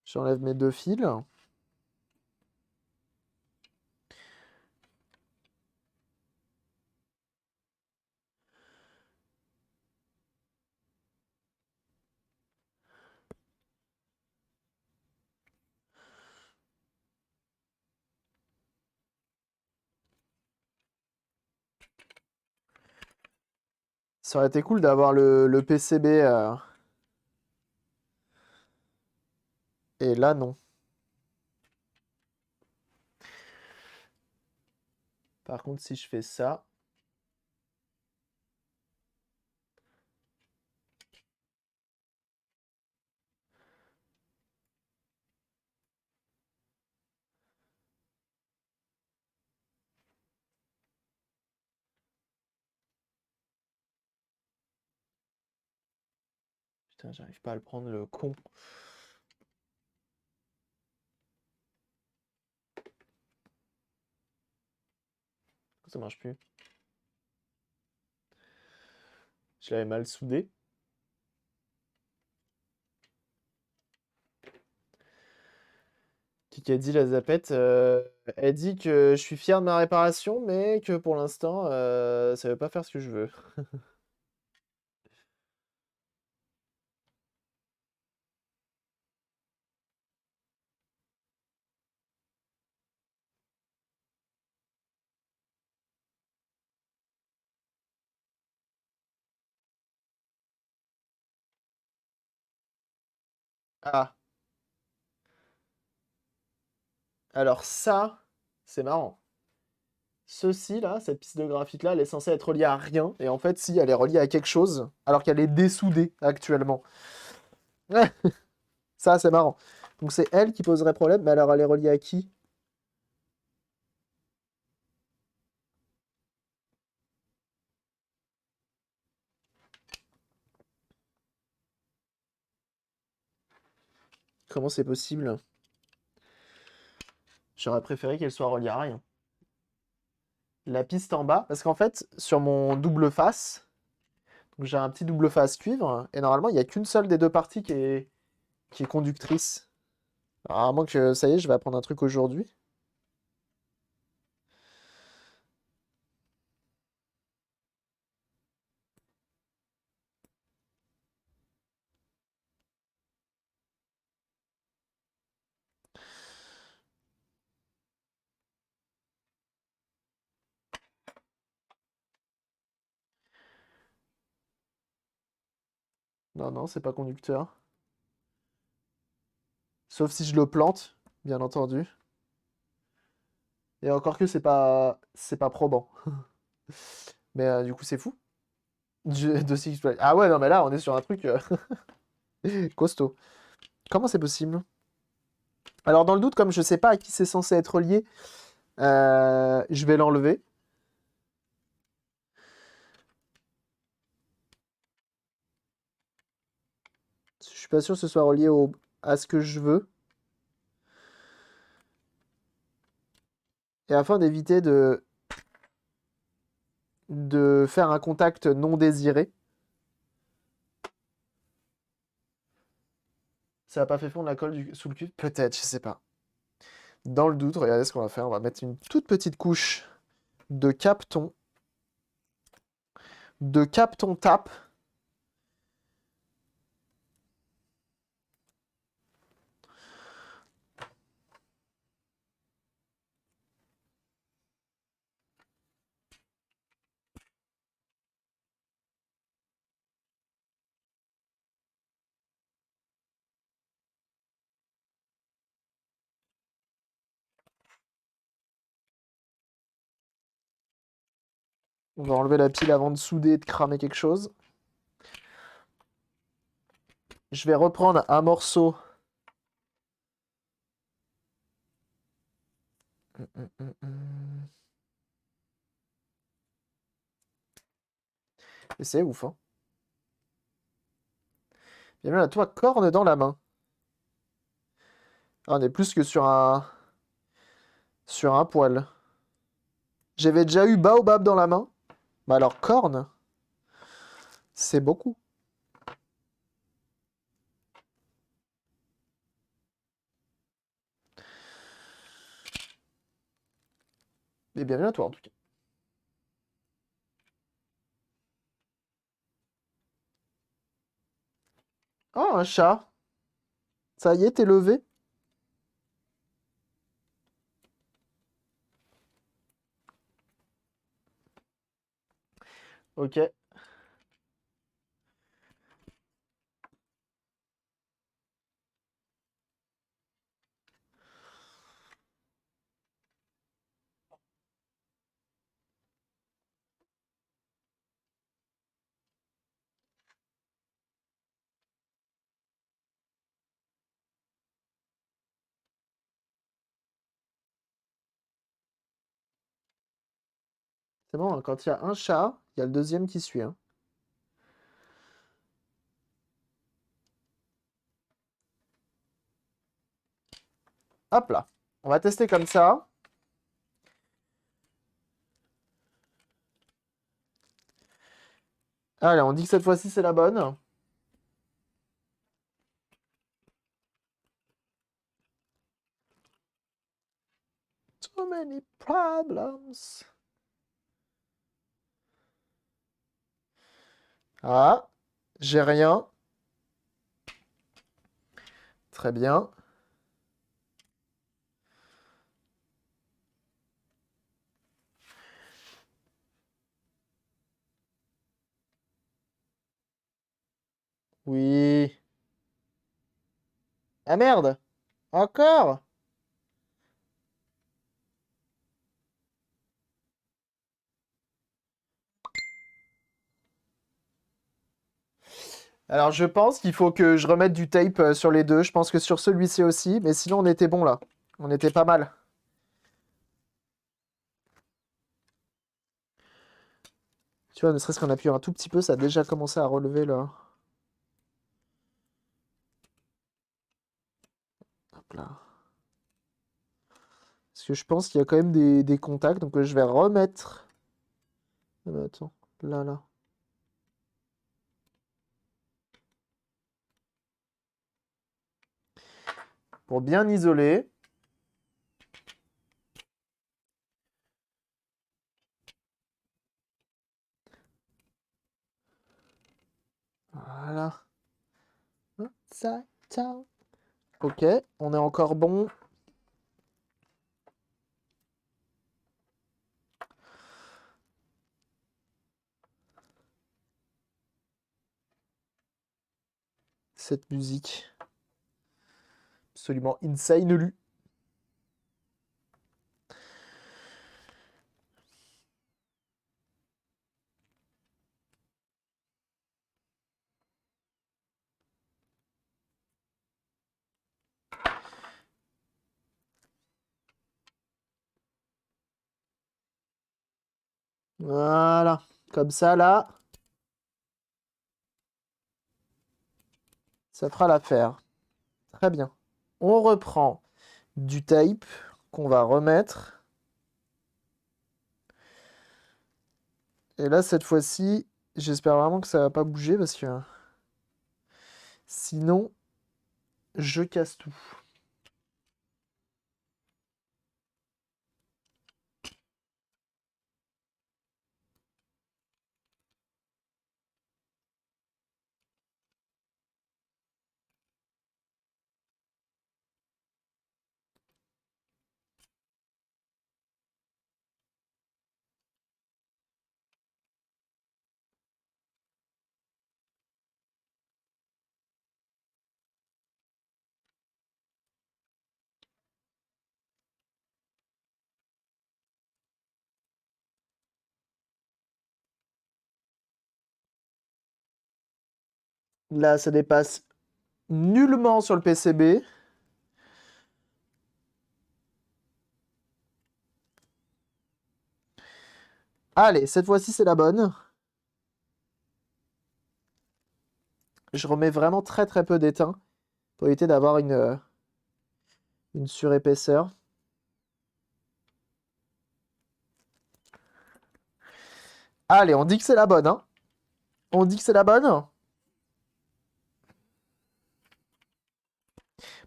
J'enlève mes deux fils. Ça aurait été cool d'avoir le PCB. Et là, non. Par contre, si je fais ça. Putain, j'arrive pas à le prendre, le con. Ça marche plus. Je l'avais mal soudé. Qui a dit la zapette? Elle dit que je suis fier de ma réparation, mais que pour l'instant, ça veut pas faire ce que je veux. Ah, alors ça, c'est marrant. Ceci là, cette piste de graphite là, elle est censée être reliée à rien. Et en fait, si, elle est reliée à quelque chose, alors qu'elle est dessoudée actuellement. Ça, c'est marrant. Donc c'est elle qui poserait problème, mais alors elle est reliée à qui? Comment c'est possible? J'aurais préféré qu'elle soit reliée à rien. La piste en bas, parce qu'en fait, sur mon double face, donc j'ai un petit double face cuivre, et normalement, il n'y a qu'une seule des deux parties qui est conductrice. Alors, à moins que, ça y est, je vais apprendre un truc aujourd'hui. Non, non, c'est pas conducteur. Sauf si je le plante, bien entendu. Et encore que c'est pas probant. Mais du coup, c'est fou. De Six Flags. Ah ouais, non, mais là, on est sur un truc costaud. Comment c'est possible? Alors, dans le doute, comme je sais pas à qui c'est censé être lié, je vais l'enlever. Je suis pas sûr que ce soit relié à ce que je veux. Et afin d'éviter de faire un contact non désiré, ça n'a pas fait fondre la colle sous le cul? Peut-être, je sais pas. Dans le doute, regardez ce qu'on va faire. On va mettre une toute petite couche de Kapton. De Kapton Tap. On va enlever la pile avant de souder et de cramer quelque chose. Je vais reprendre un morceau. Et c'est ouf, hein. Bien là, toi, corne dans la main. Ah, on est plus que sur un poil. J'avais déjà eu baobab dans la main. Mais alors, corne, c'est beaucoup. Et bienvenue à toi, en tout cas. Oh, un chat. Ça y est, t'es levé? Ok. C'est bon, hein, quand il y a un chat, il y a le deuxième qui suit, hein. Hop là. On va tester comme ça. Allez, on dit que cette fois-ci, c'est la bonne. Too many problems. Ah, j'ai rien. Très bien. Oui. Ah merde. Encore? Alors, je pense qu'il faut que je remette du tape sur les deux. Je pense que sur celui-ci aussi. Mais sinon, on était bon là. On était pas mal. Tu vois, ne serait-ce qu'en appuyant un tout petit peu, ça a déjà commencé à relever là. truc là. Parce que je pense qu'il y a quand même des contacts, donc je vais remettre. Ah, mais attends, là. Pour bien isoler. Voilà. Ça, ciao. Ok, on est encore bon. Cette musique. Absolument insane, lui. Voilà. Comme ça, là, ça fera l'affaire. Très bien. On reprend du tape qu'on va remettre. Et là, cette fois-ci, j'espère vraiment que ça va pas bouger parce que sinon, je casse tout. Là, ça dépasse nullement sur le PCB. Allez, cette fois-ci, c'est la bonne. Je remets vraiment très très peu d'étain pour éviter d'avoir une surépaisseur. Allez, on dit que c'est la bonne, hein. On dit que c'est la bonne.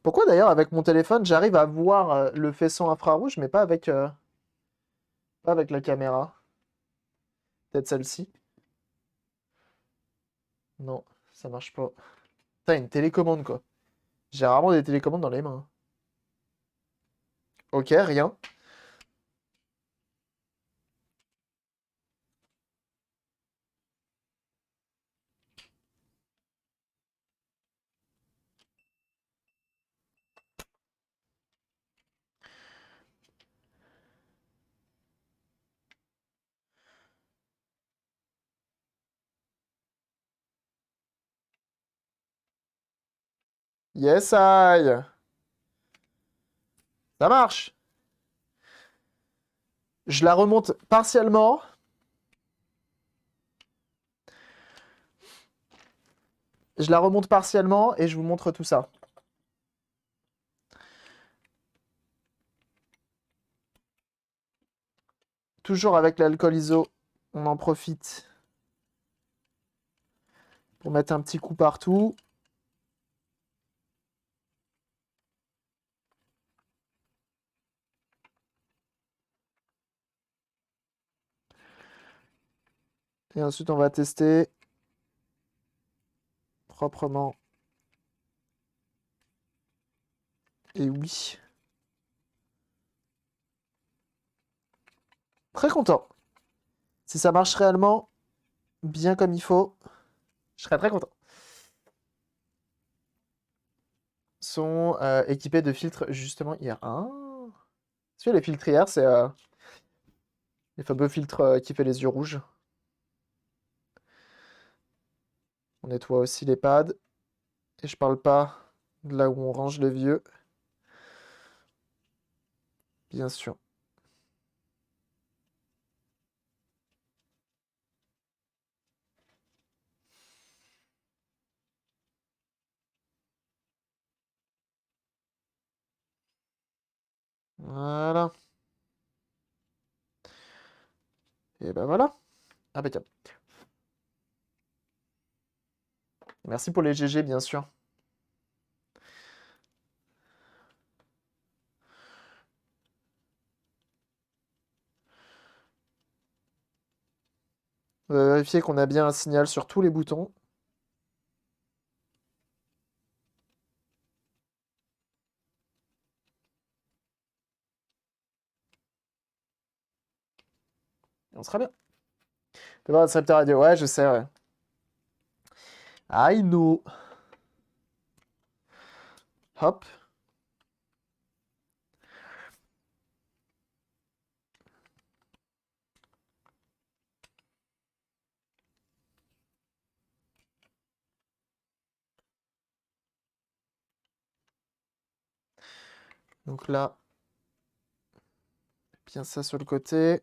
Pourquoi d'ailleurs avec mon téléphone j'arrive à voir le faisceau infrarouge mais pas avec la caméra? Peut-être celle-ci? Non, ça marche pas. Putain, une télécommande quoi. J'ai rarement des télécommandes dans les mains. Ok, rien. Yes, I. Ça marche. Je la remonte partiellement. Je la remonte partiellement et je vous montre tout ça. Toujours avec l'alcool iso, on en profite pour mettre un petit coup partout. Et ensuite, on va tester proprement. Et oui. Très content. Si ça marche réellement bien comme il faut, je serais très content. Sont équipés de filtres justement IR. Ah. Parce que les filtres IR, c'est les fameux filtres qui fait les yeux rouges. On nettoie aussi les pads. Et je parle pas de là où on range les vieux. Bien sûr. Voilà. Et ben voilà. Impeccable. Merci pour les GG, bien sûr. On va vérifier qu'on a bien un signal sur tous les boutons. Et on sera bien. Fais voir Disruptor Radio. Ouais, je sais, ouais. I know. Hop. Donc là, bien ça sur le côté.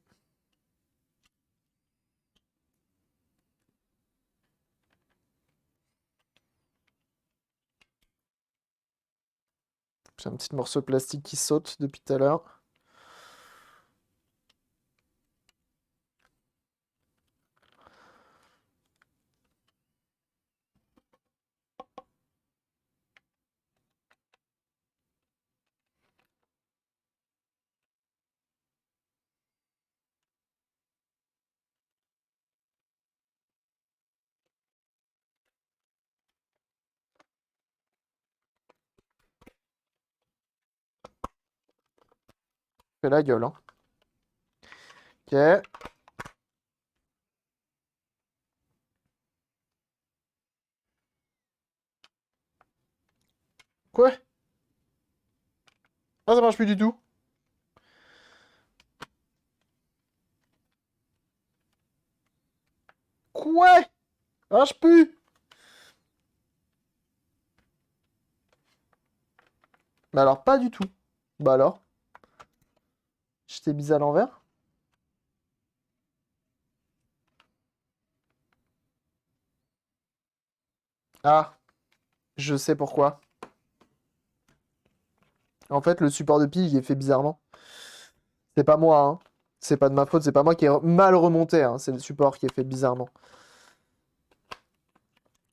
J'ai un petit morceau de plastique qui saute depuis tout à l'heure. Fais la gueule, hein. Ok. Quoi? Ah, ça marche plus du tout. Quoi? Ça marche plus. Bah alors, pas du tout. Bah alors, je t'ai mis à l'envers. Ah, je sais pourquoi. En fait, le support de pile, il est fait bizarrement. C'est pas moi, hein. C'est pas de ma faute, c'est pas moi qui ai mal remonté, hein. C'est le support qui est fait bizarrement.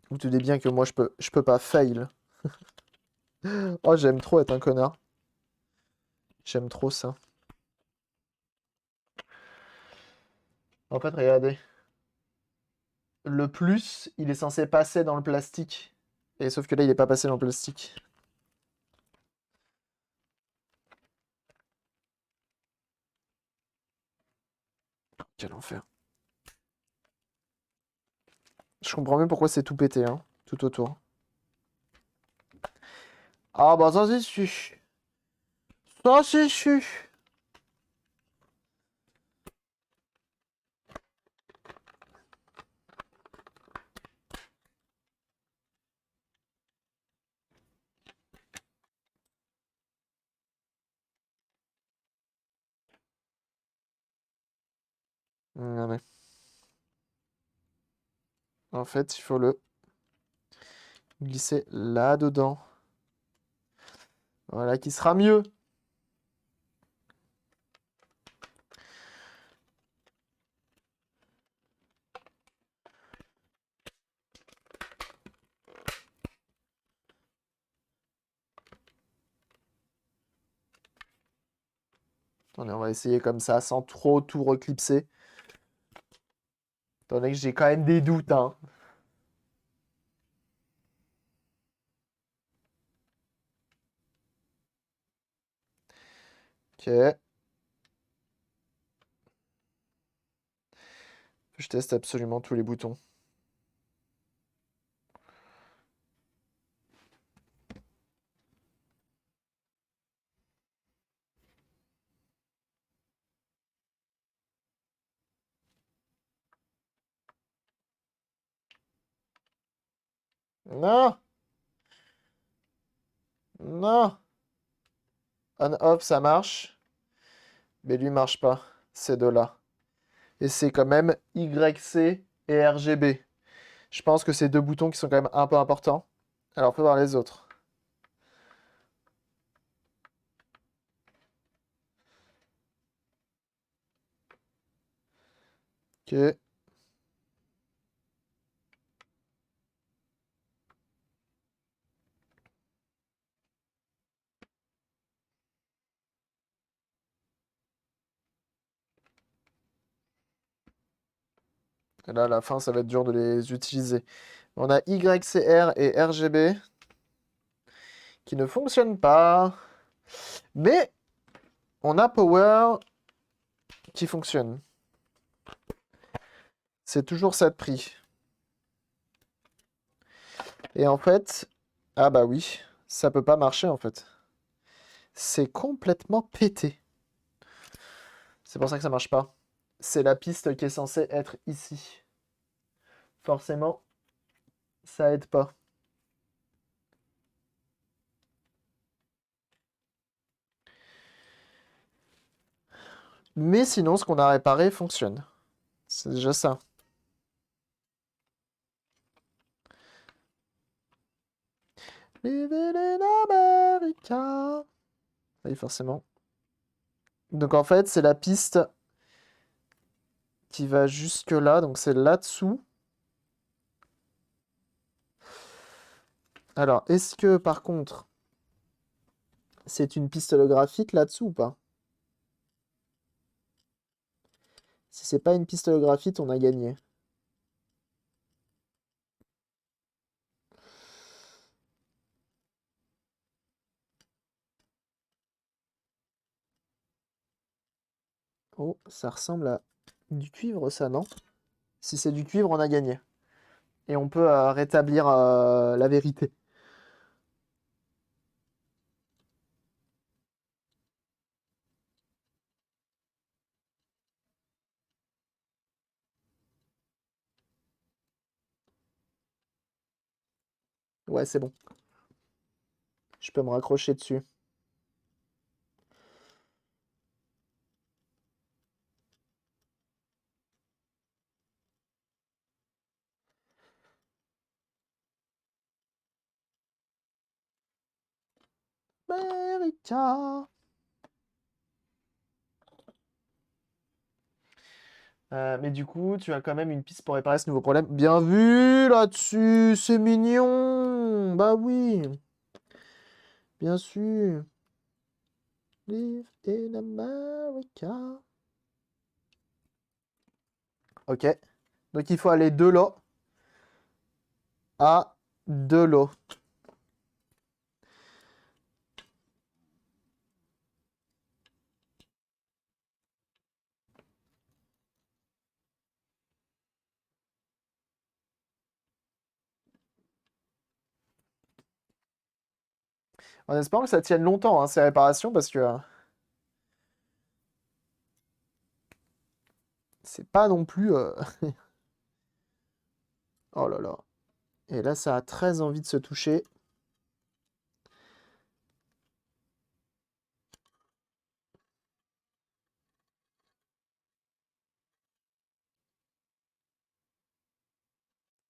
Vous te doutez bien que moi, je peux pas fail. Oh, j'aime trop être un connard. J'aime trop ça. En fait, regardez. Le plus, il est censé passer dans le plastique. Et sauf que là, il est pas passé dans le plastique. Quel enfer. Je comprends même pourquoi c'est tout pété, hein. Tout autour. Ah bah ça c'est su. Ça c'est su. Ah ouais. En fait, il faut le glisser là-dedans. Voilà, qui sera mieux. Attendez, on va essayer comme ça, sans trop tout reclipser. Étant donné que j'ai quand même des doutes, hein. Ok. Je teste absolument tous les boutons. Non! Non! On-off, ça marche. Mais lui marche pas. Ces deux-là. Et c'est quand même YC et RGB. Je pense que c'est deux boutons qui sont quand même un peu importants. Alors, on peut voir les autres. Ok. Et là, à la fin, ça va être dur de les utiliser. On a YCR et RGB qui ne fonctionnent pas. Mais on a Power qui fonctionne. C'est toujours ça de prix. Et en fait, ah bah oui, ça peut pas marcher en fait. C'est complètement pété. C'est pour ça que ça marche pas. C'est la piste qui est censée être ici. Forcément, ça aide pas. Mais sinon, ce qu'on a réparé fonctionne. C'est déjà ça. Living in America. Oui, forcément. Donc en fait, c'est la piste qui va jusque là. Donc c'est là-dessous. Alors, est-ce que par contre, c'est une piste holographique là-dessous ou pas? Si c'est pas une piste holographique, on a gagné. Oh, ça ressemble à du cuivre, ça, non? Si c'est du cuivre, on a gagné. Et on peut rétablir la vérité. Ouais, c'est bon. Je peux me raccrocher dessus. America. Mais du coup, tu as quand même une piste pour réparer ce nouveau problème. Bien vu là-dessus, c'est mignon. Bah oui, bien sûr. Live in America. Ok. Donc il faut aller de là à de l'eau. En espérant que ça tienne longtemps, hein, ces réparations, parce que c'est pas non plus. Oh là là. Et là, ça a très envie de se toucher.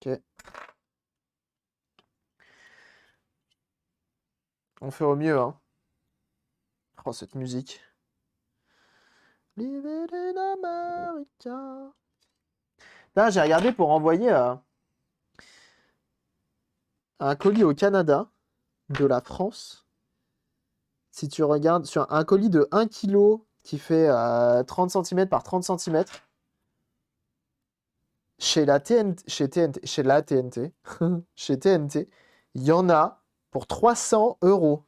Ok. On fait au mieux, hein. Oh, cette musique. Living in America. Là, j'ai regardé pour envoyer un colis au Canada de la France. Si tu regardes sur un colis de 1 kg qui fait 30 cm par 30 cm, chez la TNT, chez la TNT, chez TNT, il y en a pour 300 euros.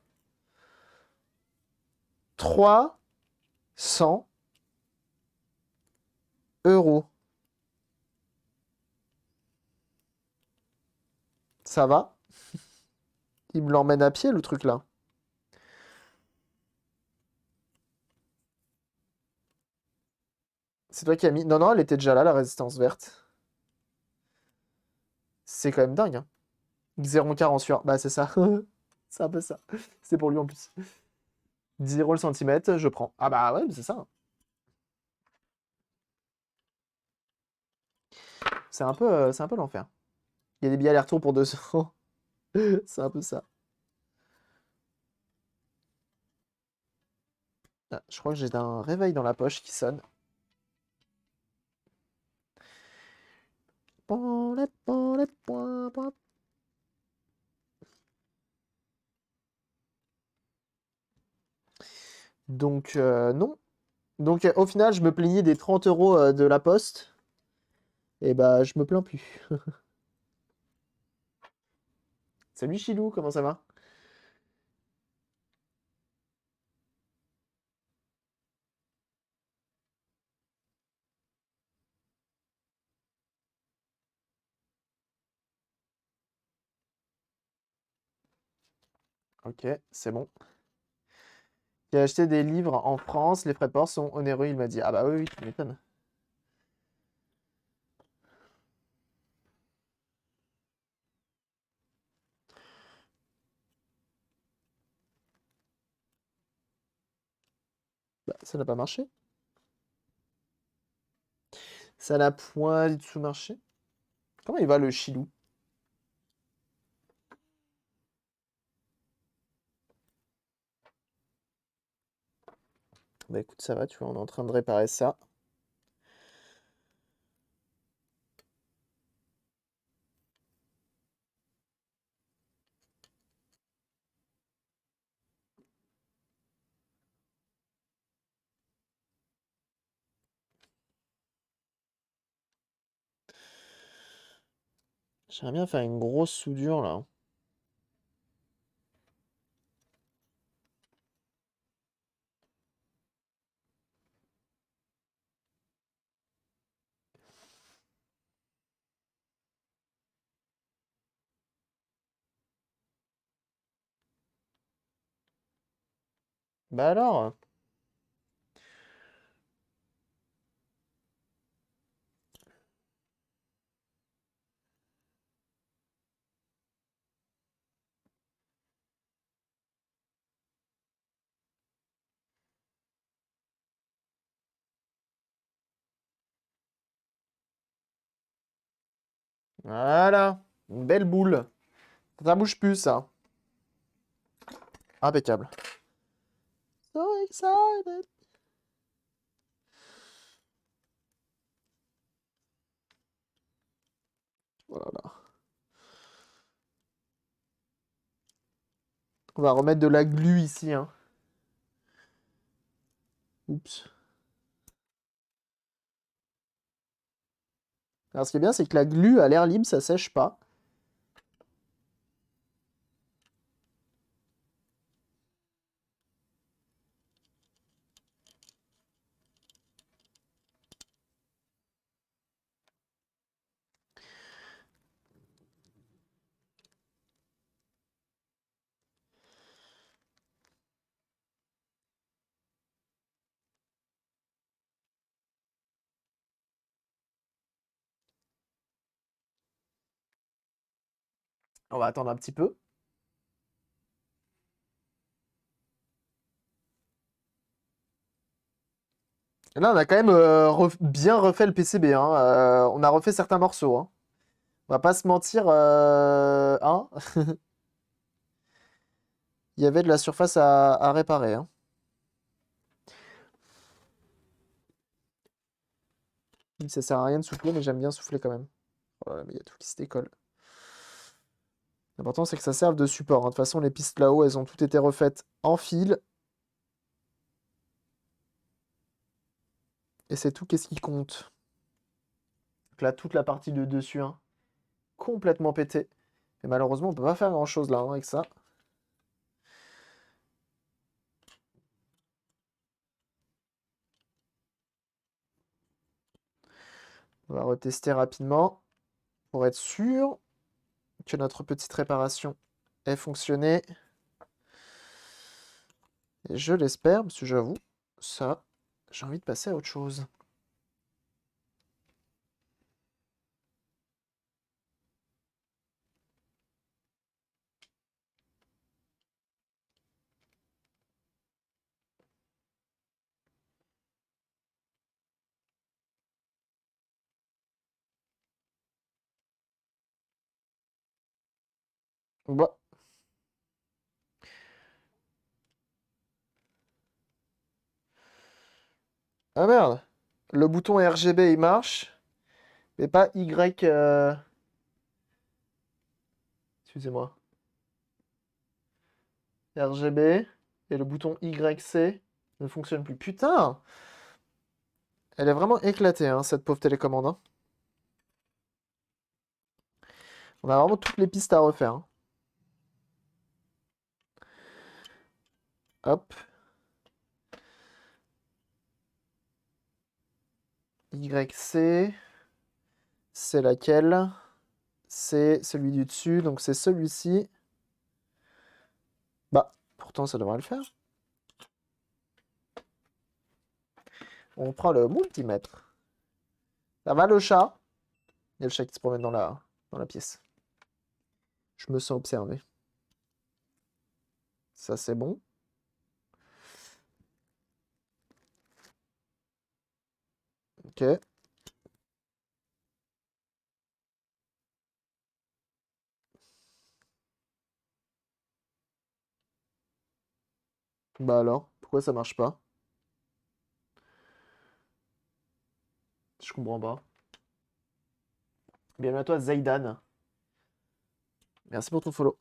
300 euros. Ça va? Il me l'emmène à pied, le truc là. C'est toi qui as mis. Non, non, elle était déjà là, la résistance verte. C'est quand même dingue, hein. Xéron car en sueur. Bah, c'est ça. C'est un peu ça. C'est pour lui en plus. 10 euros le centimètre, je prends. Ah, bah ouais, mais c'est ça. C'est un peu l'enfer. Il y a des billets aller-retour pour 200. C'est un peu ça. Ah, je crois que j'ai un réveil dans la poche qui sonne. Donc, non. Donc, au final, je me plaignais des 30 euros de la poste. Et bah, je me plains plus. Salut Chilou, comment ça va? Ok, c'est bon. J'ai acheté des livres en France, les frais de port sont onéreux, il m'a dit. Ah bah oui, oui, tu m'étonnes. Bah, ça n'a pas marché. Ça n'a point du tout marché. Comment il va le Chilou? Bah écoute, ça va, tu vois, on est en train de réparer ça. J'aimerais bien faire une grosse soudure là. Bah alors? Voilà. Une belle boule. Ça bouge plus, ça. Impeccable. So excited. Voilà. On va remettre de la glu ici, hein. Oups. Alors, ce qui est bien, c'est que la glu à l'air libre, ça sèche pas. On va attendre un petit peu. Et là, on a quand même bien refait le PCB, hein. On a refait certains morceaux, hein. On va pas se mentir, hein. Il y avait de la surface à réparer, hein. Ça sert à rien de souffler, mais j'aime bien souffler quand même. Oh là là, mais il y a tout qui se décolle. L'important, c'est que ça serve de support, hein. De toute façon, les pistes là-haut, elles ont toutes été refaites en fil. Et c'est tout, qu'est-ce qui compte. Donc là, toute la partie de dessus, hein, complètement pétée. Et malheureusement, on peut pas faire grand-chose là, hein, avec ça. On va retester rapidement pour être sûr que notre petite réparation ait fonctionné. Et je l'espère, parce que j'avoue, ça, j'ai envie de passer à autre chose. Bah. Ah merde! Le bouton RGB il marche, Mais pas Y. Excusez-moi. RGB. Et le bouton YC ne fonctionne plus. Putain! Elle est vraiment éclatée, hein, cette pauvre télécommande, hein. On a vraiment toutes les pistes à refaire, hein. Hop. YC. C'est laquelle? C'est celui du dessus, donc c'est celui-ci. Bah, pourtant ça devrait le faire. On prend le multimètre. Ça va le chat? Il y a le chat qui se promène dans la pièce. Je me sens observé. Ça c'est bon. Ok. Bah alors, pourquoi ça marche pas? Je comprends pas. Bienvenue à toi, Zaidan. Merci pour ton follow.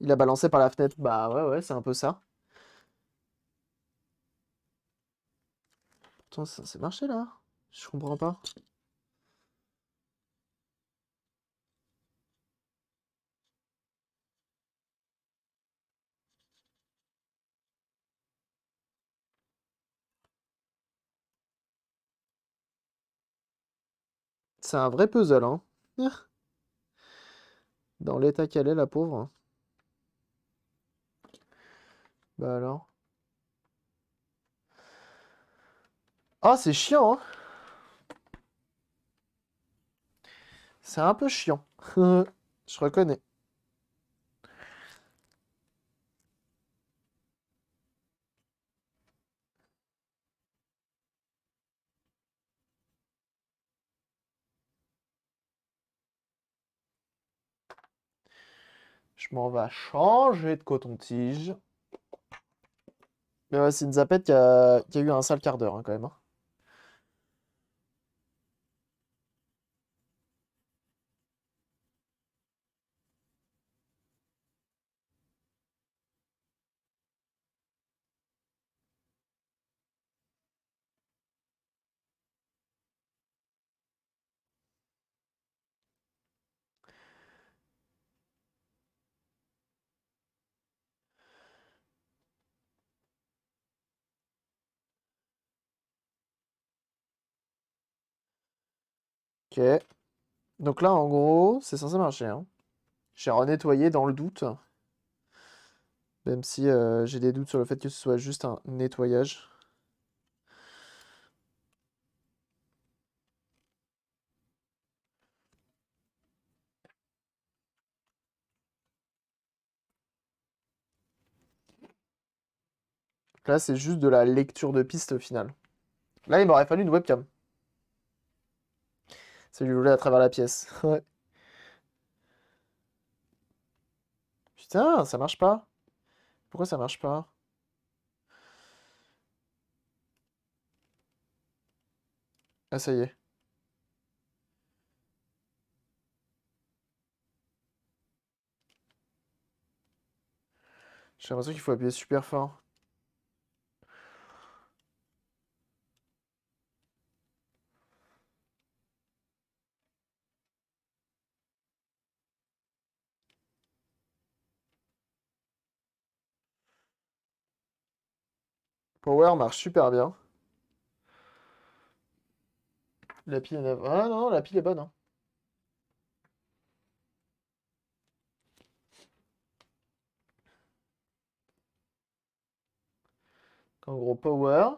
Il a balancé par la fenêtre. Bah ouais, ouais, c'est un peu ça. Pourtant, ça c'est marché là. Je comprends pas. C'est un vrai puzzle, hein. Dans l'état qu'elle est, la pauvre. Bah alors. Ah, c'est chiant, hein. C'est un peu chiant. Je reconnais. Je m'en vais changer de coton-tige. Mais ouais, c'est une zapette qui a eu un sale quart d'heure, hein, quand même, hein. Ok. Donc là, en gros, c'est censé marcher, hein. J'ai renettoyé dans le doute. Même si j'ai des doutes sur le fait que ce soit juste un nettoyage. Là, c'est juste de la lecture de piste au final. Là, il m'aurait fallu une webcam. Ça lui voulait à travers la pièce. Ouais. Putain, ça marche pas. Pourquoi ça marche pas? Ah, ça y est. J'ai l'impression qu'il faut appuyer super fort. Power marche super bien. La pile est neuve. Ah non, la pile est bonne, hein. En gros, power,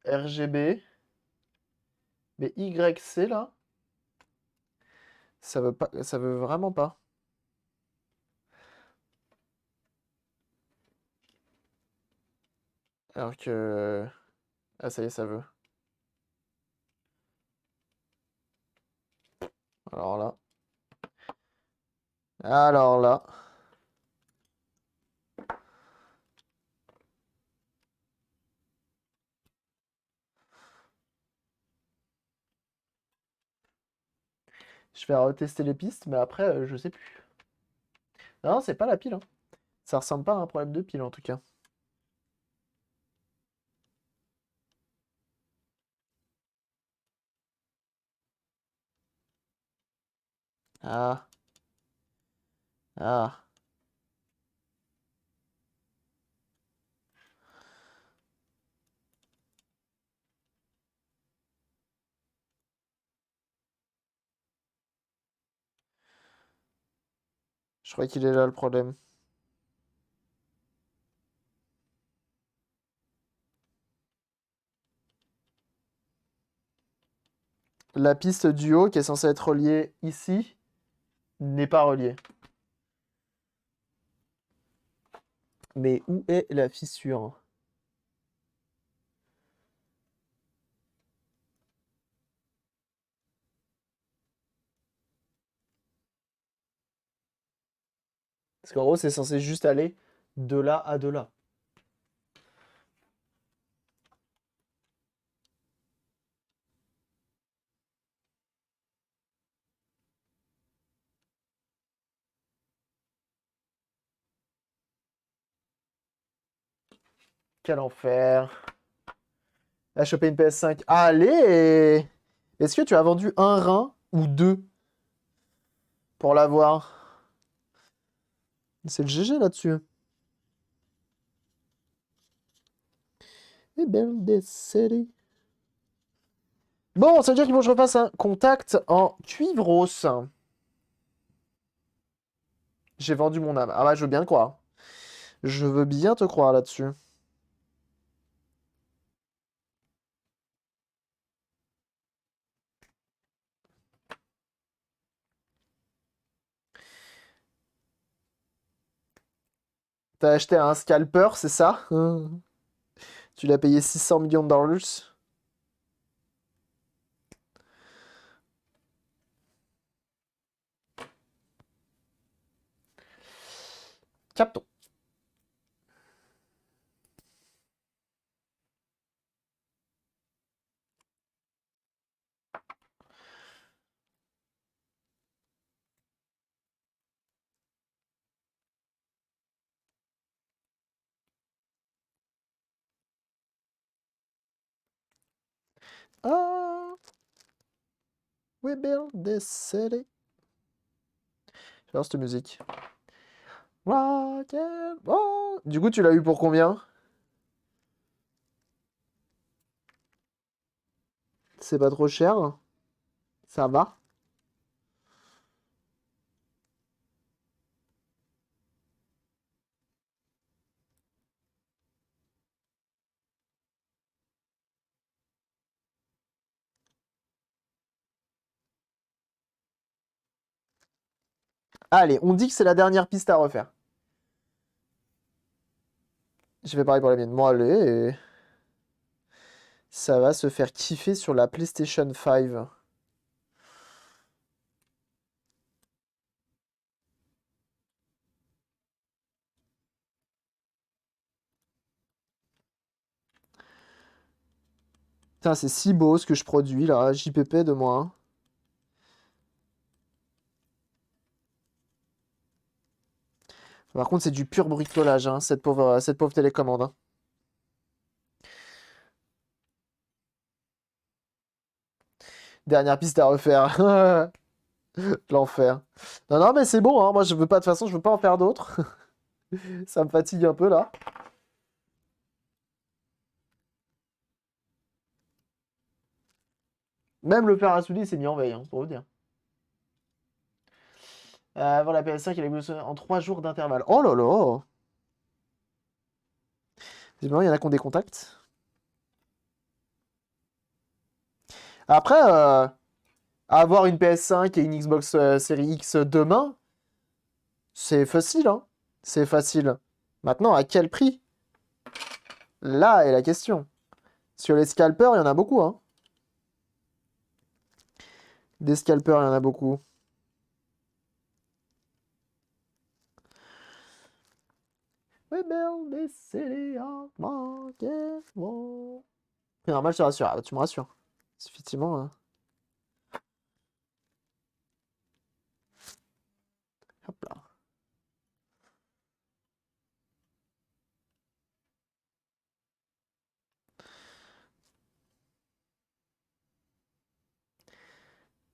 RGB, mais YC là, ça veut pas, ça veut vraiment pas. Alors que... Ah ça y est, ça veut. Alors là. Alors là. Je vais retester les pistes, mais après, je sais plus. Non, c'est pas la pile, hein. Ça ressemble pas à un problème de pile, en tout cas. Ah. Ah. Je crois qu'il est là, le problème. La piste du haut, qui est censée être reliée ici, n'est pas reliée. Mais où est la fissure? Parce qu'en gros, c'est censé juste aller de là à de là. Quel enfer. A chopé une PS5. Allez! Est-ce que tu as vendu un rein ou deux pour l'avoir? C'est le GG là-dessus. Eh belle des séries. Bon, ça veut dire qu'il faut que je refasse un contact en cuivros. J'ai vendu mon âme. Ah bah, je veux bien te croire. Je veux bien te croire là-dessus. T'as acheté un scalper, c'est ça? Tu l'as payé 600 millions de dollars. Capton. Ah, we build this city. J'adore cette musique. Rock and roll. Du coup, tu l'as eu pour combien? C'est pas trop cher? Ça va? Allez, on dit que c'est la dernière piste à refaire. Je fais pareil pour la mienne. Bon, allez. Ça va se faire kiffer sur la PlayStation 5. Putain, c'est si beau ce que je produis là. JPP de moi, hein. Par contre, c'est du pur bricolage, hein, cette pauvre télécommande, hein. Dernière piste à refaire. L'enfer. Non, non, mais c'est bon, hein. Moi, je veux pas, de toute façon, je veux pas en faire d'autres. Ça me fatigue un peu là. Même le père Assouli s'est mis en veille, hein, pour vous dire. Avant la PS5, il a évolué en 3 jours d'intervalle. Oh là là! Visiblement, il y en a qui ont des contacts. Après, avoir une PS5 et une Xbox Series X demain, c'est facile, hein. C'est facile. Maintenant, à quel prix? Là est la question. Sur les scalpers, il y en a beaucoup, hein. Des scalpers, il y en a beaucoup. We build this city of market wall. C'est normal, je te rassure. Ah, bah, tu me rassures. C'est effectivement.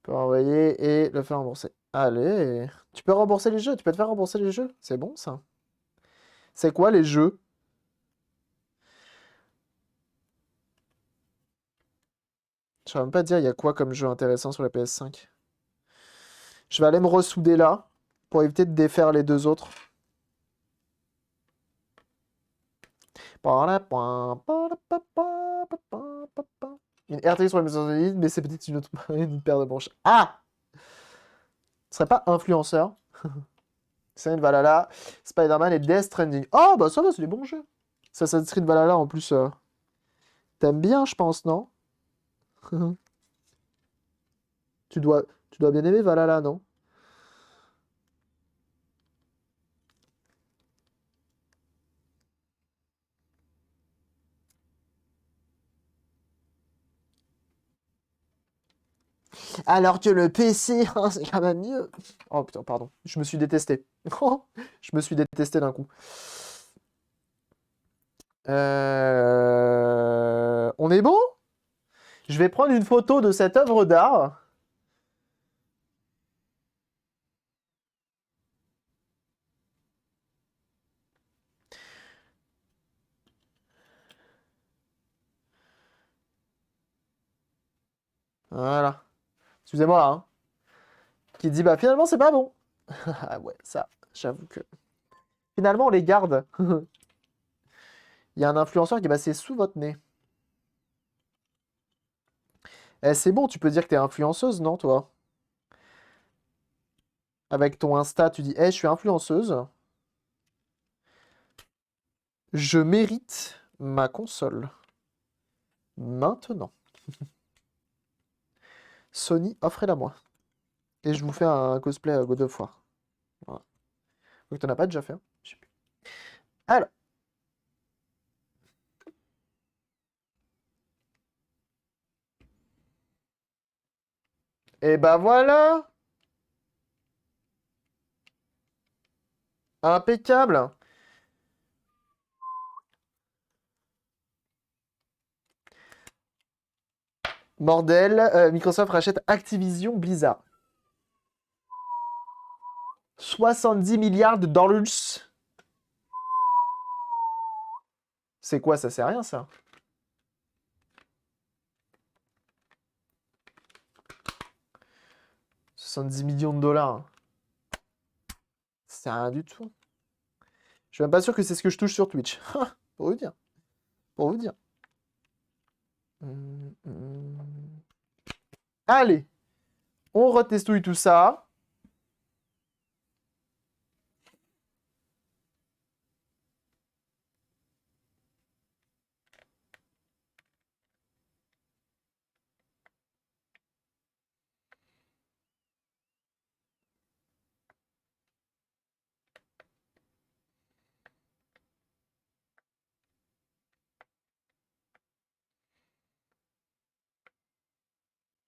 peux envoyer et le faire rembourser. Allez, tu peux rembourser les jeux, tu peux te faire rembourser les jeux. C'est bon ça. C'est quoi les jeux? Je ne vais même pas te dire il y a quoi comme jeu intéressant sur la PS5. Je vais aller me ressouder là pour éviter de défaire les deux autres. Une RTX sur la maison solide, mais c'est peut-être une autre une paire de branches. Ah! Ce serait pas influenceur. Assassin's Valhalla, Spider-Man et Death Stranding. Oh, bah ça va, c'est des bons jeux. Assassin's Creed Valhalla, en plus, t'aimes bien, je pense, non? Tu dois, tu dois bien aimer Valhalla, non? Alors que le PC, hein, c'est quand même mieux. Oh putain, pardon. Je me suis détesté. Je me suis détesté d'un coup. On est bon? Je vais prendre une photo de cette œuvre d'art. Voilà. Excusez-moi, hein. Qui dit, bah finalement, c'est pas bon. Ah ouais, ça, j'avoue que... Finalement, on les garde. Il y a un influenceur qui est passé sous votre nez. Eh, c'est bon, tu peux dire que t'es influenceuse, non, toi? Avec ton Insta, tu dis, eh, je suis influenceuse. Je mérite ma console. Maintenant. Sony, offrez-la moi. Et je vous fais un cosplay à God of War. Voilà. Donc t'en as pas déjà fait, hein? Je sais plus. Alors. Et bah voilà. Impeccable. Bordel, Microsoft rachète Activision Blizzard. 70 milliards de dollars. C'est quoi, ça sert à rien, ça? 70 millions de dollars. Ça sert à rien du tout. Je suis même pas sûr que c'est ce que je touche sur Twitch. Pour vous dire. Pour vous dire. Hum, hum. Allez, on retestouille tout ça.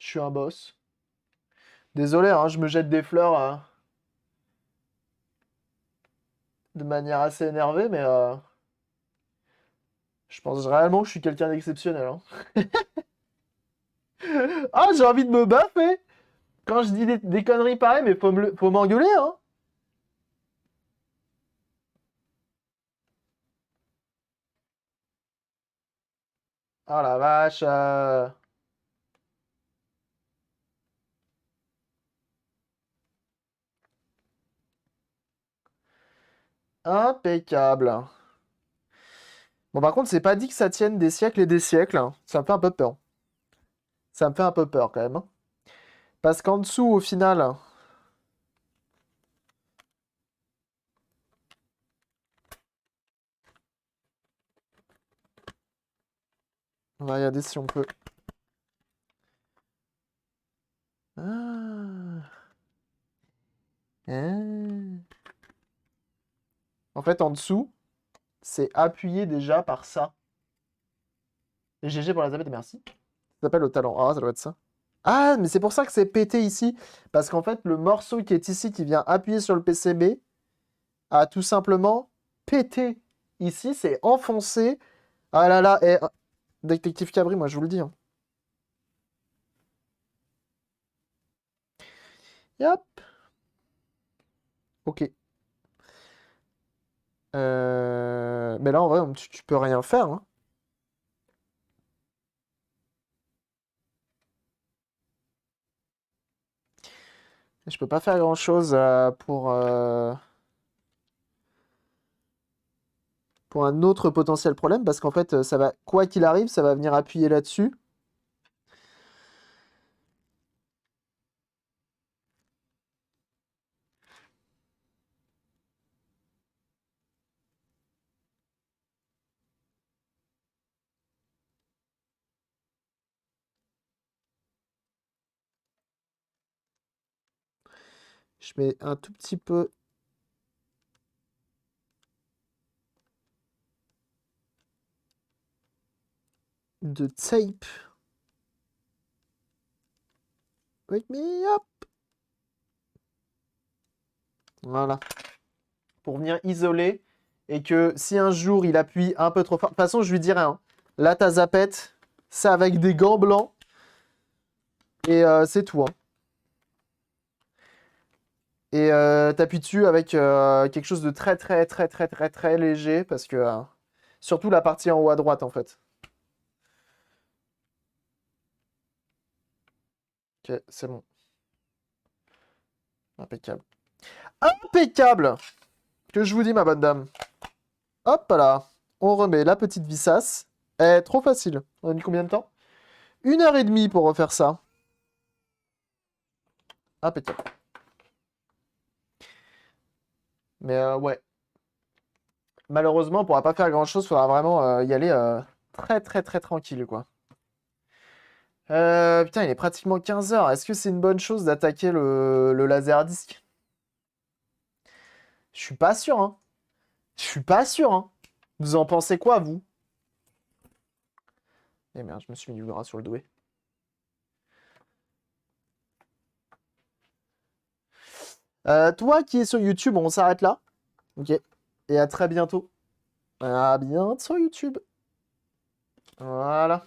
Je suis un boss. Désolé, hein, je me jette des fleurs de manière assez énervée, mais je pense réellement que je suis quelqu'un d'exceptionnel, hein. Ah, j'ai envie de me baffer quand je dis des conneries pareilles, mais faut m'engueuler, hein. Ah la vache. Impeccable. Bon, par contre, c'est pas dit que ça tienne des siècles et des siècles, hein. Ça me fait un peu peur. Ça me fait un peu peur quand même, hein. Parce qu'en dessous, au final, on va regarder si on peut. Ah. Ah. En fait, en dessous, c'est appuyé déjà par ça. Et GG pour la zapette, merci. Ça s'appelle au talent. Ah, ça doit être ça. Ah, mais c'est pour ça que c'est pété ici. Parce qu'en fait, le morceau qui est ici, qui vient appuyer sur le PCB, a tout simplement pété. Ici, c'est enfoncé. Ah là là, et détective Cabri, moi je vous le dis, hein. Et hop. Ok. Mais là, en vrai, tu peux rien faire, hein. Je peux pas faire grand-chose pour un autre potentiel problème, parce qu'en fait, ça va, quoi qu'il arrive, ça va venir appuyer là-dessus. Je mets un tout petit peu de tape. Wake me up. Voilà. Pour venir isoler. Et que si un jour il appuie un peu trop fort. De toute façon, je lui dirai, hein, là, ta zapette, c'est avec des gants blancs. Et c'est tout, hein. Et t'appuies dessus avec quelque chose de très très très très très très léger. Parce que surtout la partie en haut à droite, en fait. Ok, c'est bon. Impeccable. Impeccable! Que je vous dis, ma bonne dame. Hop là. On remet la petite vissasse. Trop facile. On a mis combien de temps? 1 heure et demie pour refaire ça. Impeccable. Mais ouais. Malheureusement, on pourra pas faire grand-chose. Faudra vraiment y aller très très très tranquille, quoi. Putain, il est pratiquement 15 heures. Est-ce que c'est une bonne chose d'attaquer le laser disc? Je suis pas sûr, hein. Je suis pas sûr, hein. Vous en pensez quoi, vous? Eh merde, je me suis mis du gras sur le doué. Toi qui es sur YouTube, on s'arrête là. Ok. Et à très bientôt. À bientôt, YouTube. Voilà.